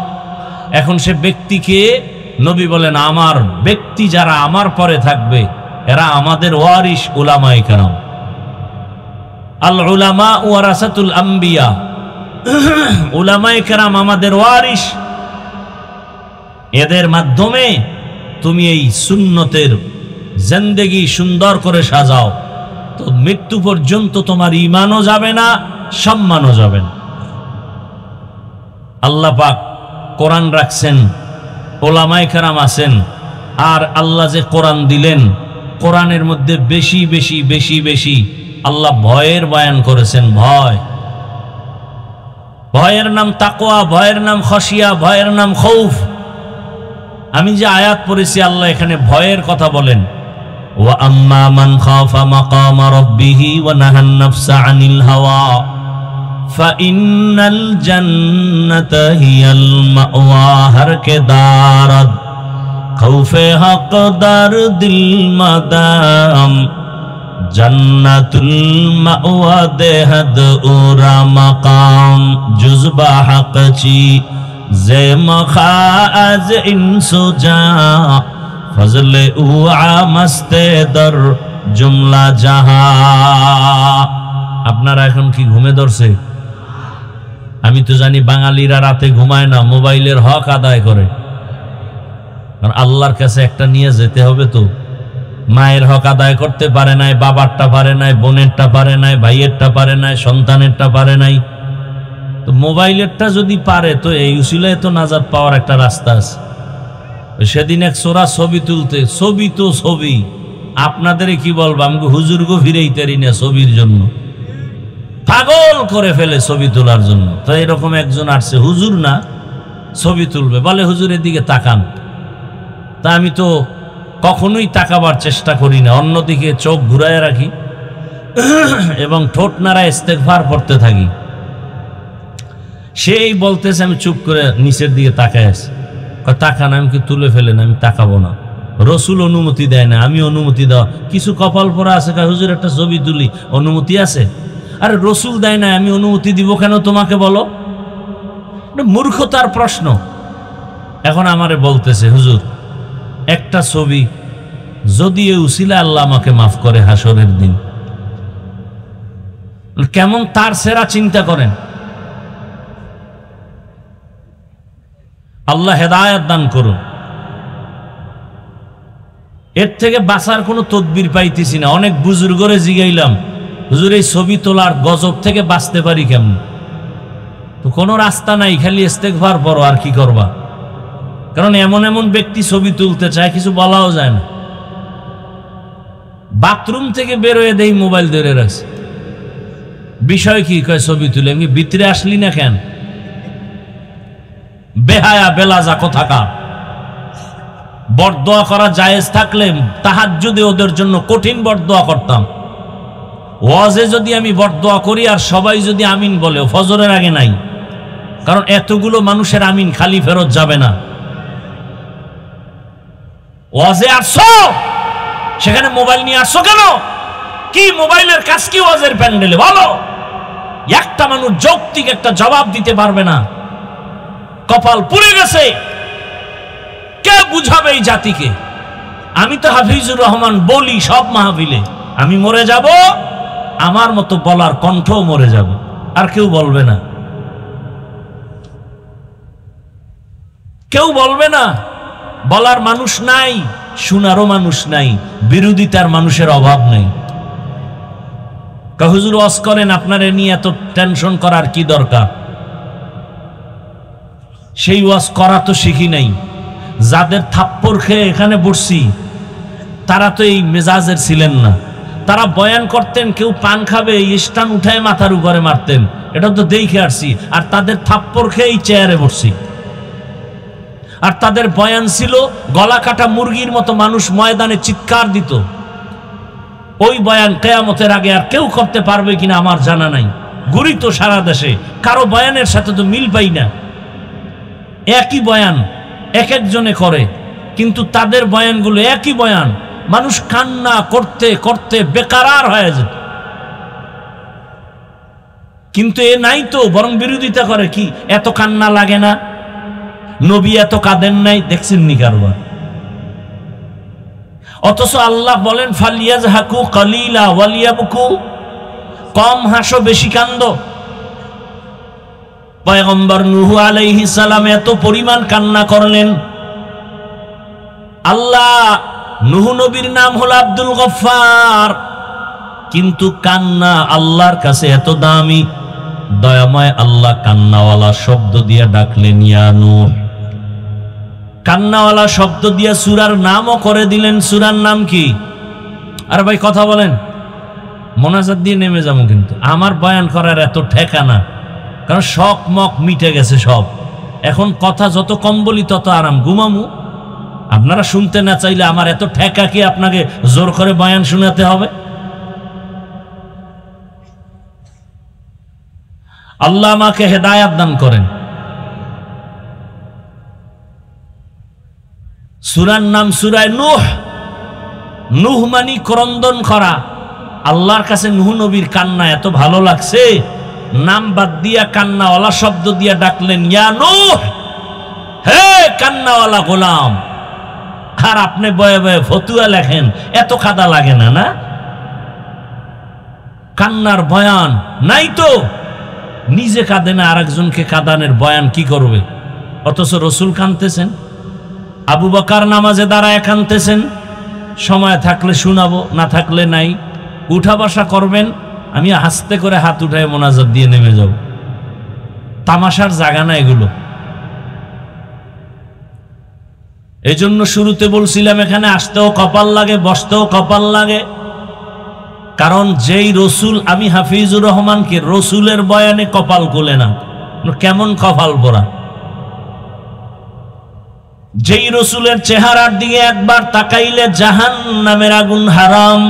এখন সে ব্যক্তিকে নবী বলেন আমার ব্যক্তি যারা আমার পরে থাকবে এরা আমাদের ওয়ারিস উলামায়ে কেরাম। আল উলামা ওয়ারাসাতুল আম্বিয়া, উলামায়ে কেরাম আমাদের ওয়ারিস। এদের মাধ্যমে তুমি এই সুন্নতের জিন্দেগি সুন্দর করে সাজাও, তো মৃত্যু পর্যন্ত তোমার ঈমানও যাবে না, সম্মানও যাবে না। আল্লাহ পাক কোরআন রাখছেন, উলামায়ে কেরাম আছেন, আর আল্লাহ যে কোরআন দিলেন, কোরআনের মধ্যে বেশি বেশি বেশি বেশি আল্লাহ ভয়ের বয়ান করেছেন। ভয়, ভয়ের নাম তাকওয়া, ভয়ের নাম খশিয়া, ভয়ের নাম খৌফ। আমি যে আয়াত পড়েছি আল্লাহ এখানে ভয়ের কথা বলেন, ওয়া আম্মা মান খাফা মাকাম রাব্বিহি ওয়া নাহান নাফসা আনিল হাওয়া ফাইন্নাল জান্নাতা হিয়াল মাওয়া। হর কে দারদ খৌফে হকদার দিল মাদাম জান্নাতুল মাওয়া দেহদ উরা মাকাম জুজবা হকচি যে মখা আজ ইনসুজা ফজলে উআ মস্তে দর জুমলা জাহা। আপনারা এখন কি ঘুমে ধরছে? আমি তো জানি বাঙালিরা রাতে ঘুমায় না, মোবাইলের হক আদায় করে। কারণ আল্লাহর কাছে একটা নিয়ে যেতে হবে তো। মায়ের হক আদায় করতে পারে নাই, বাবারটা পারে নাই, বোনেরটা পারে নাই, ভাইয়েরটা পারে নাই, সন্তানেরটা পারে নাই, তো মোবাইলেরটা যদি পারে তো এই উসিলায় তো নাজাত পাওয়ার একটা রাস্তা আছে। সেদিন এক সোরা ছবি তুলতে, ছবি তো ছবি, আপনাদের কি বলবো, আমি হুজুরগো ফিরেইতারি না ছবির জন্য, পাগল করে ফেলে ছবি তোলার জন্য। তো এরকম একজন আসছে, হুজুর না, ছবি তুলবে, বলে হুজুরের দিকে তাকান। তা আমি তো কখনোই তাকাবার চেষ্টা করি না, অন্যদিকে চোখ ঘুরায় রাখি এবং ঠোঁট নাড়ায় ইস্তেগফার পড়তে থাকি। সেই বলতেছে, আমি চুপ করে নিচের দিকে তাকায় আছি। তাকান, আমি কি তুলে ফেলেন, আমি তাকাবো না, রসুল অনুমতি দেয় না, আমি অনুমতি দেওয়া কিছু কপাল পরা আছে, হুজুর একটা ছবি তুলি, অনুমতি আছে? আরে রসুল দেয় না, আমি অনুমতি দিব কেন তোমাকে বলো? মূর্খতার প্রশ্ন। এখন আমারে বলতেছে, হুজুর একটা ছবি যদি এ উসিলা আল্লাহ আমাকে মাফ করে হাসরের দিন, কেমন তার সেরা চিন্তা করেন। আল্লাহ হেদায়েত দান করুন। এর থেকে বাঁচার কোনো তদবির পাইতেছি না। অনেক বুজুর্গরে জিগাইলাম, হুজুর এই ছবি তোলার গজব থেকে বাঁচতে পারি কেমন? তো কোনো রাস্তা নাই, খালি ইস্তেগফার পড়ো, আর কি করবা? কারণ এমন এমন ব্যক্তি ছবি তুলতে চায়, কিছু বলাও যায় না। বাথরুম থেকে বেরোয় দেই মোবাইল ধরে রাখছে, বিষয় কি? কয় ছবি তুলে। আমি ভিতরে আসলি না কেন? বেহায়া বেলাজা কোথাকার। বরদোয়া করা জায়েজ থাকলে তাহাজ্জুদে ওদের জন্য কঠিন বরদোয়া করতাম। ওয়াজে যদি আমি বরদোয়া করি আর সবাই যদি আমিন বলে, ফজরের আগে নাই, কারণ এতগুলো মানুষের আমিন খালি ফেরত যাবে না। ওয়াজে আসছো, সেখানে মোবাইল নিয়ে আসছো কেন? কি মোবাইলের কাজ কি ওয়াজের প্যান্ডেলে? বলো। একটা মানুষ যৌক্তিক একটা জবাব দিতে পারবে না। কপাল পুড়ে গেছে। কে বুঝাবে এই জাতিকে? আমি তো হাফিজুর রহমান বলি সব মাহফিলে, আমি মরে যাব, আমার মতো বলার কণ্ঠও মরে যাবে, আর কেউ বলবে না, কেউ বলবে না। বলার মানুষ নাই, শোনারও মানুষ নাই, বিরোধিতার মানুষের অভাব নেই। হুজুর ওয়াজ করেন, আপনারে নিয়ে এত টেনশন করার কি দরকার? সেই ওয়াজ করা তো শিখি নাই। যাদের থাপ্পড় খেয়ে এখানে বসছি তারা তো এই মেজাজের ছিলেন না। তারা বয়ান করতেন, কেউ পান খাবে স্টান উঠায় মাথার উপরে মারতেন, এটা তো দেখে আসছি। আর তাদের থাপ্পড় খেয়ে এই চেয়ারে বসছি। আর তাদের বয়ান ছিল গলা কাটা মুরগির মতো, মানুষ ময়দানে চিৎকার দিত। ওই বয়ান কিয়ামতের আগে আর কেউ করতে পারবে কিনা আমার জানা নাই। গুরি তো সারা দেশে, কারো বয়ানের সাথে তো মিল পাই না। একই বয়ান এক একজনে করে, কিন্তু তাদের বয়ানগুলো একই বয়ান। মানুষ কান্না করতে করতে বেকারার হয়ে যেত। কিন্তু এ নাই তো, বরং বিরোধিতা করে। কি এত কান্না লাগে না? নবী এত কাঁদেন নাই, দেখছেন নি কারবার? অথচ আল্লাহ বলেন ফালিয়াজহাকু কালিলা ওয়ালিয়াবকু, কম হাসো বেশি কান্দো। পয়গম্বর নূহ আলাইহিস সালাম এত পরিমাণ কান্না করলেন। আল্লাহ, নূহ নবীর নাম হলো আব্দুল গফফার, কিন্তু কান্না আল্লাহর কাছে এত দামি। দয়াময় আল্লাহ কান্নাওয়ালা শব্দ দিয়ে ডাকলেন, ইয়া নূহ। কান্নাওয়ালা শব্দ দিয়ে সূরার নামও করে দিলেন। সূরার নাম কি? আর ভাই কথা বলেন, মোনাজাত দিয়ে নেমে যাবো, কিন্তু আমার বয়ান করার এত ঠেকানা, কারণ শখ মক মিটে গেছে সব। এখন কথা যত কম বলি তত আরাম, ঘুমামু। আপনারা শুনতে না চাইলে আমার এত ঠেকা কি আপনাকে জোর করে বয়ান শোনাতে হবে? আল্লাহ আমাকে হেদায়াত দান করেন। সূরার নাম সূরায়ে নূহ। নূহ মানে ক্রন্দন করা। আল্লাহর কাছে নূহ নবীর কান্না এত ভালো লাগছে, নাম বাদ দিয়া কান্নাওয়ালা শব্দ দিয়া ডাকলেন, ইয়া নূহ, হে কান্নাওয়ালা গোলাম। আর আপনি বয়ে বয়ে ফতুয়া লেখেন, এত কাদা লাগে না? না, কান্নার বয়ান নাই তো। নিজে কাঁদে না, আর একজনকে কাঁদানের বয়ান কি করবে? অথচ রসুল কাঁদতেছেন, আবু বকর নামাজে দাঁড়ায় কাঁদতেছেন। সময় থাকলে শুনাবো, না থাকলে নাই। উঠা বসা করবেন, আমি হাসতে করে হাত উঠায় মোনাজাত দিয়ে নেমে যাব। তামাশার জায়গা না এগুলো। এই জন্য শুরুতে বলছিলাম, এখানে আসতেও কপাল লাগে, বসতেও কপাল লাগে। কারণ যেই রসুল, আমি হাফিজুর রহমানকে রসুলের বয়ানে কপাল কোলে না, কেমন কপাল পরা। যেই রসুলের চেহারার দিকে একবার তাকাইলে জাহান্নামের আগুন হারাম।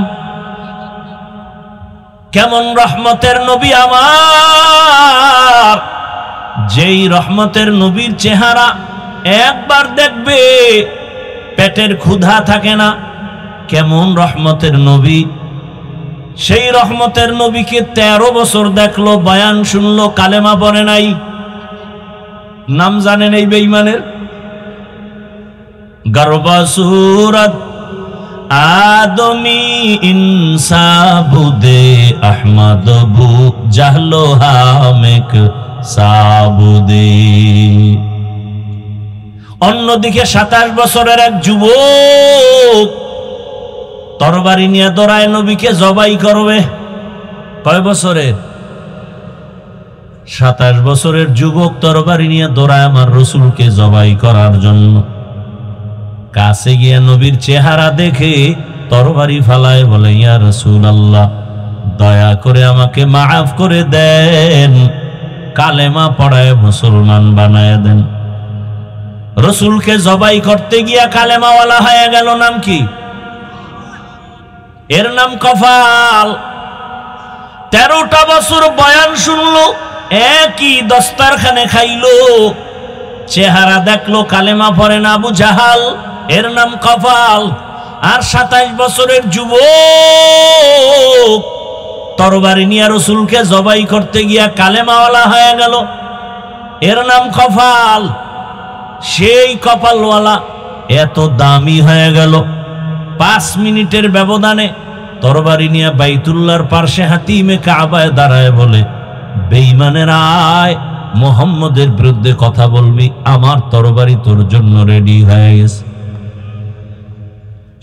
কেমন রহমতের নবী আমার, যেই রহমতের নবীর চেহারা একবার দেখবে পেটের ক্ষুধা থাকে না। কেমন রহমতের নবী, সেই রহমতের নবীকে 13 বছর দেখলো, বয়ান শুনলো, কালেমা পড়ে নাই। নাম জানেন এই বেঈমানের? গর্বা সুরত আদমি ইনসাবুদে আহমদ বু জাহলো হামেক সাবুদে। অন্যদিকে 27 বছরের এক যুবক তরবারি নিয়ে দৌড়ায় নবীকে জবাই করবে। কয় বছরের? 27 বছরের যুবক তরবারি নিয়ে দৌড়ায় আমার রসুলকে জবাই করার জন্য। কাছে গিয়ে নবীর চেহারা দেখে তরবারি ফালায়, বলে, ইয়া রাসূলুল্লাহ, দয়া করে আমাকে মাফ করে দেন, কালেমা পড়ায় মুসলমান বানায় দেন। রসুলকে জবাই করতে গিয়া কালেমাওয়ালা হয়ে গেল। নাম কি? এর নাম কফাল। 13টা বছর বয়ান শুনলো, একই দস্তারখানে খাইলো, চেহারা দেখলো কালেমা পড়ে না, আবু জাহাল। এর নাম কফাল। আর 27 বছরের যুবক তরবারি নিয়ে রসুলকে জবাই করতে গিয়া কালেমাওয়ালা হয়ে গেল। এর নাম কফাল। সেই কপালওয়ালা এত দামি হয়ে গেল, 5 মিনিটের ব্যবধানে তরবারি নিয়ে বাইতুল্লাহর পার্শ্বে হাতিমে কাবায় দাঁড়ায় বলে, বেঈমানের আয়, মুহাম্মদের বিরুদ্ধে কথা বলবি, আমার তরবারি তোর জন্য রেডি হয়ে গেছে।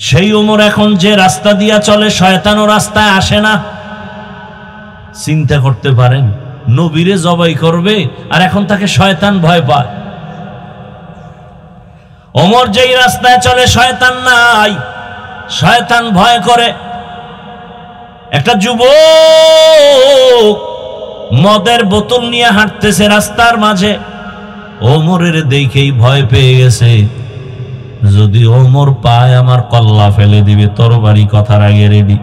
সেই ওমর এখন যে রাস্তা দিয়া চলে, শয়তানও রাস্তায় আসে না। চিন্তা করতে পারেন, নবীরে জবাই করবে আর এখন তাকে শয়তান ভয় পায়। ওমর যেই রাস্তায় চলে শয়তান নাই, শয়তান ভয় করে। একটা যুবক মদের বোতল নিয়ে হাঁটতেছে রাস্তার মাঝে, ওমরের দেখেই ভয় পেয়ে গেছে, যদি ওমর পায় আমার কল্লা ফেলে দিবে, তরবারি কথার আগে রেডি।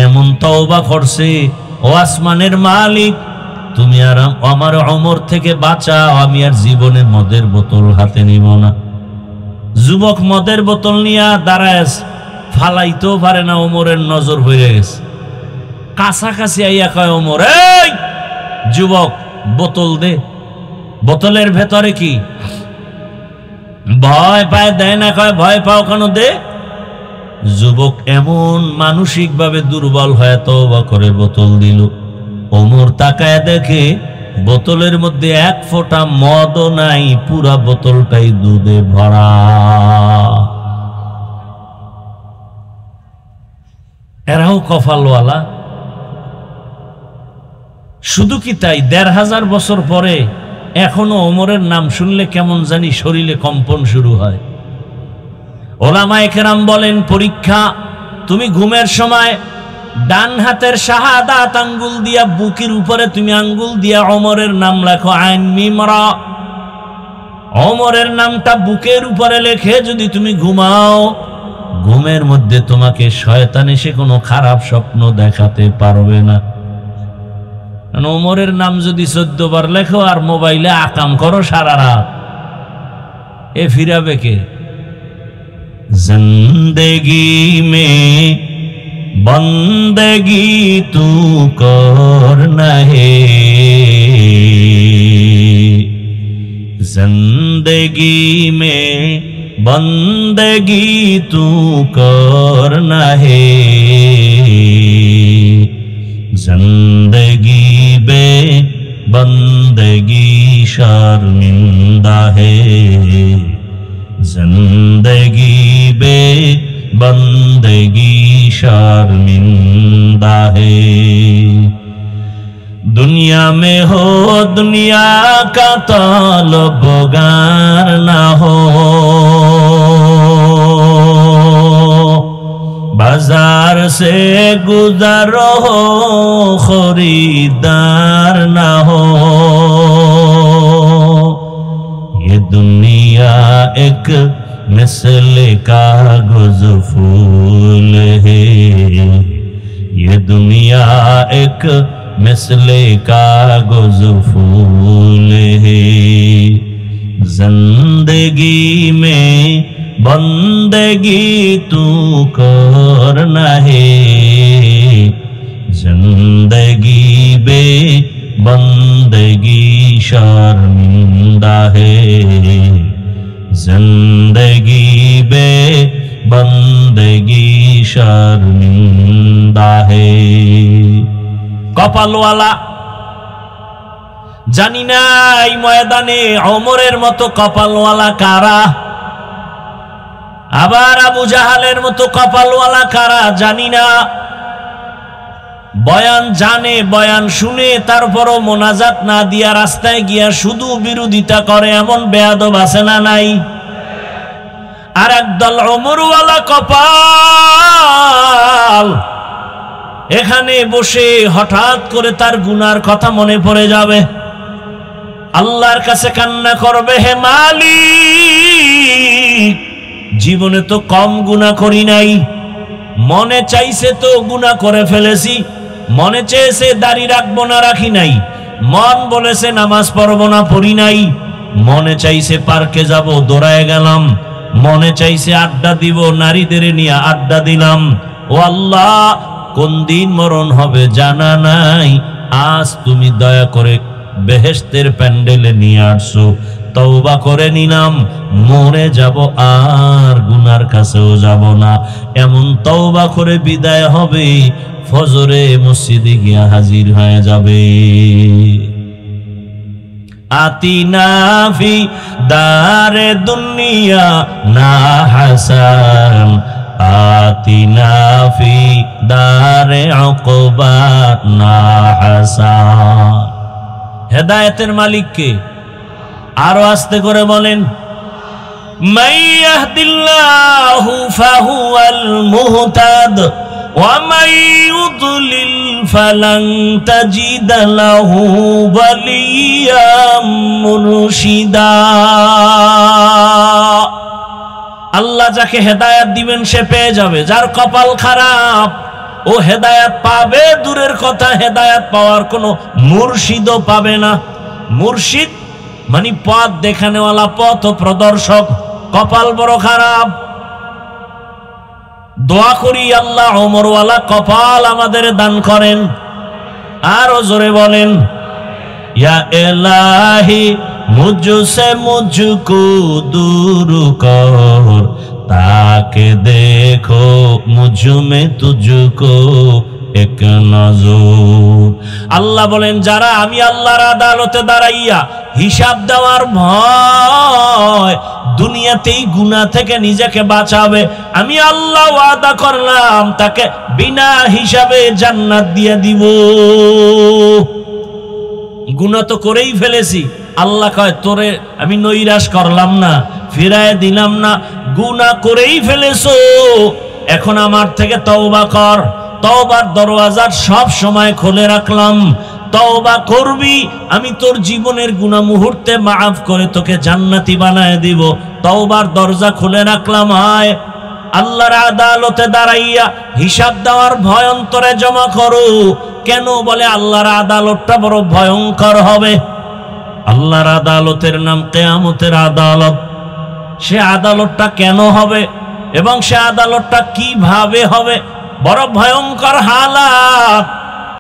এমন তওবা করছে, ও আসমানের মালিক, তুমি আর আমার ওমর থেকে বাঁচাও, আমি আর জীবনে মদের বোতল হাতে নিব না। যুবক মদের বোতল নিয়ে দাঁড়ায়, ফালাইতেও পারে না, ওমরের নজর হয়ে গেছে। কাছাকাছি আইয়া কয় ওমর, এই যুবক, বোতল দে। বোতলের ভেতরে কি? ভয় পায়, দেয় না, কয় ভয় পাও কেন, দে। যুবক এমন মানসিকভাবে দুর্বল হয়ে তওবা করে বোতল দিল। ওমর তাকায় দেখে বোতলের মধ্যে এক ফোঁটা মদও নাই, পুরা বোতলটাই দুধে ভরা। এরাও কপালওয়ালা। শুধু কি তাই, ১৫০০ বছর পরে এখনো ওমরের নাম শুনলে কেমন জানি শরীরে কম্পন শুরু হয়। ওলামায়ে কেরাম বলেন, পরীক্ষা, তুমি ঘুমের সময় ডান হাতের শাহাদাত আঙ্গুল দিয়া বুকের উপরে তুমি আঙ্গুল দিয়া ওমরের নাম লেখো, আইন মিম রা। ওমরের নামটা বুকের উপরে লেখে যদি তুমি ঘুমাও, ঘুমের মধ্যে তোমাকে শয়তান এসে কোনো খারাপ স্বপ্ন দেখাতে পারবে না। ওমরের নাম যদি ১৪ বার লেখো আর মোবাইলে আকাম করো সারা রাত, এ ফিরাবে কে? জিন্দেগি মে বন্দেগি তু করনা হে, জিন্দেগি মে বন্দেগি তু করনা হে, जिंदगी बे बंदगी शर्मिंदा है, जिंदगी बे बंदगी शर्मिंदा है। दुनिया में हो दुनिया का तलबगार ना हो, बाजार से गुजरो हो खरीदार ना हो, ये दुनिया एक मिसल कागज फूल है, ये दुनिया एक मिसल कागज फूल है, जिंदगी में बंदगी तू करना है, जिंदगी बे बंदगी शर्मिंदा है, जिंदगी बे बंदगी शर्मिंदा है। কপালওয়ালা। জানি না এই ময়দানে ওমরের মতো কপালওয়ালা কারা, আবার আবু জাহালের মতো কপালওয়ালা কারা জানি না। বয়ান জানে, বয়ান শুনে, তারপরও মোনাজাত না দিয়া রাস্তায় গিয়া শুধু বিরোধিতা করে, এমন বেয়াদব আছে না নাই? আর একদল ওমরওয়ালা কপাল, এখানে বসে হঠাৎ করে তার গুনার কথা মনে পড়ে যাবে, আল্লাহর কাছে কান্না করবে, হে মালিক, জীবনে তো কম গুনাহ করি নাই, মনে চাইছে তো গুনাহ করে ফেলেছি, মনে চেয়েছে দাড়ি রাখবো না রাখি নাই, মন বলেছে নামাজ পড়বো না পড়ি নাই, মনে চাইছে পার্কে যাব দৌড়ায় গেলাম, মনে চাইছে আড্ডা দিব নারীদের নিয়ে আড্ডা দিলাম। ও আল্লাহ, কোন দিন মরণ হবে জানা নাই, আজ তুমি দয়া করে বেহেশতের প্যান্ডেলে নিয়ে আসছো, তওবা করে নিলাম, মরে যাব আর গুনার কাছেও যাব না, এমন তওবা করে বিদায় হবে, ফজরে মসজিদে গিয়া হাজির হয়ে যাবে। আতিনা ফি দারে দুনিয়া না হাসান, আতিনা ফি দারে উকবা না হাসান। হেদায়েতের মালিক কে? আরো আস্তে করে বলেন, মাইয়াহদিল্লাহু ফাহুয়াল মুহতাদ ওয়া মান ইউদ্লিল ফালান তাজিদ লাহু ওয়ালিয়াম মুরশিদা। আল্লাহ যাকে হেদায়েত দিবেন সে পেয়ে যাবে, যার কপাল খারাপ ও হেদায়েত পাবে দূরের কথা, হেদায়েত পাওয়ার কোনো মুর্শিদও পাবে না। মুর্শিদ মানে পথ দেখানেওয়ালা, পথ প্রদর্শক, কপাল বড় খারাপ। দোয়া করি আল্লাহ ওমরওয়ালা কপাল আমাদের দান করেন। আরো জোরে বলেন, ইয়া ইলাহি मुझसे मुझको दूर कर, ताके देखो मुझ में तुझको एक नजर। আল্লাহ বলেন যারা আমি আল্লাহর আদালতে দাঁড়াইয়া হিসাব দেওয়ার ভয় দুনিয়াতেই গুনাহ থেকে নিজেকে বাঁচাবে, আমি আল্লাহ ওয়াদা করলাম তাকে বিনা হিসাবে জান্নাত দিয়ে দিব। গুনাহ তো করেই ফেলেছি, আল্লাহ কয় তোরে আমি নৈরাশ করলাম না, ফিরায় দিলাম না, গুনাহ করেই ফেলেছো, এখন আমার থেকে তওবা কর। তওবার দরওয়াজা সব সময় খুলে রাখলাম, তওবা করবি আমি তোর জীবনের গুনাহ মুহূর্তে মাফ করে তোকে জান্নাতি বানায় দিব। তওবার দরজা খুলে রাখলাম। হয় আল্লাহর আদালতে দাঁড়াইয়া হিসাব দেওয়ার ভয় অন্তরে জমা করো। কেন? বলে আল্লাহর আদালতটা বড় ভয়ঙ্কর হবে। আল্লাহর আদালতের নাম কিয়ামতের আদালত। সে আদালতটা কেন হবে এবং সে আদালতটা কিভাবে হবে? বড় ভয়ঙ্কর হালাত।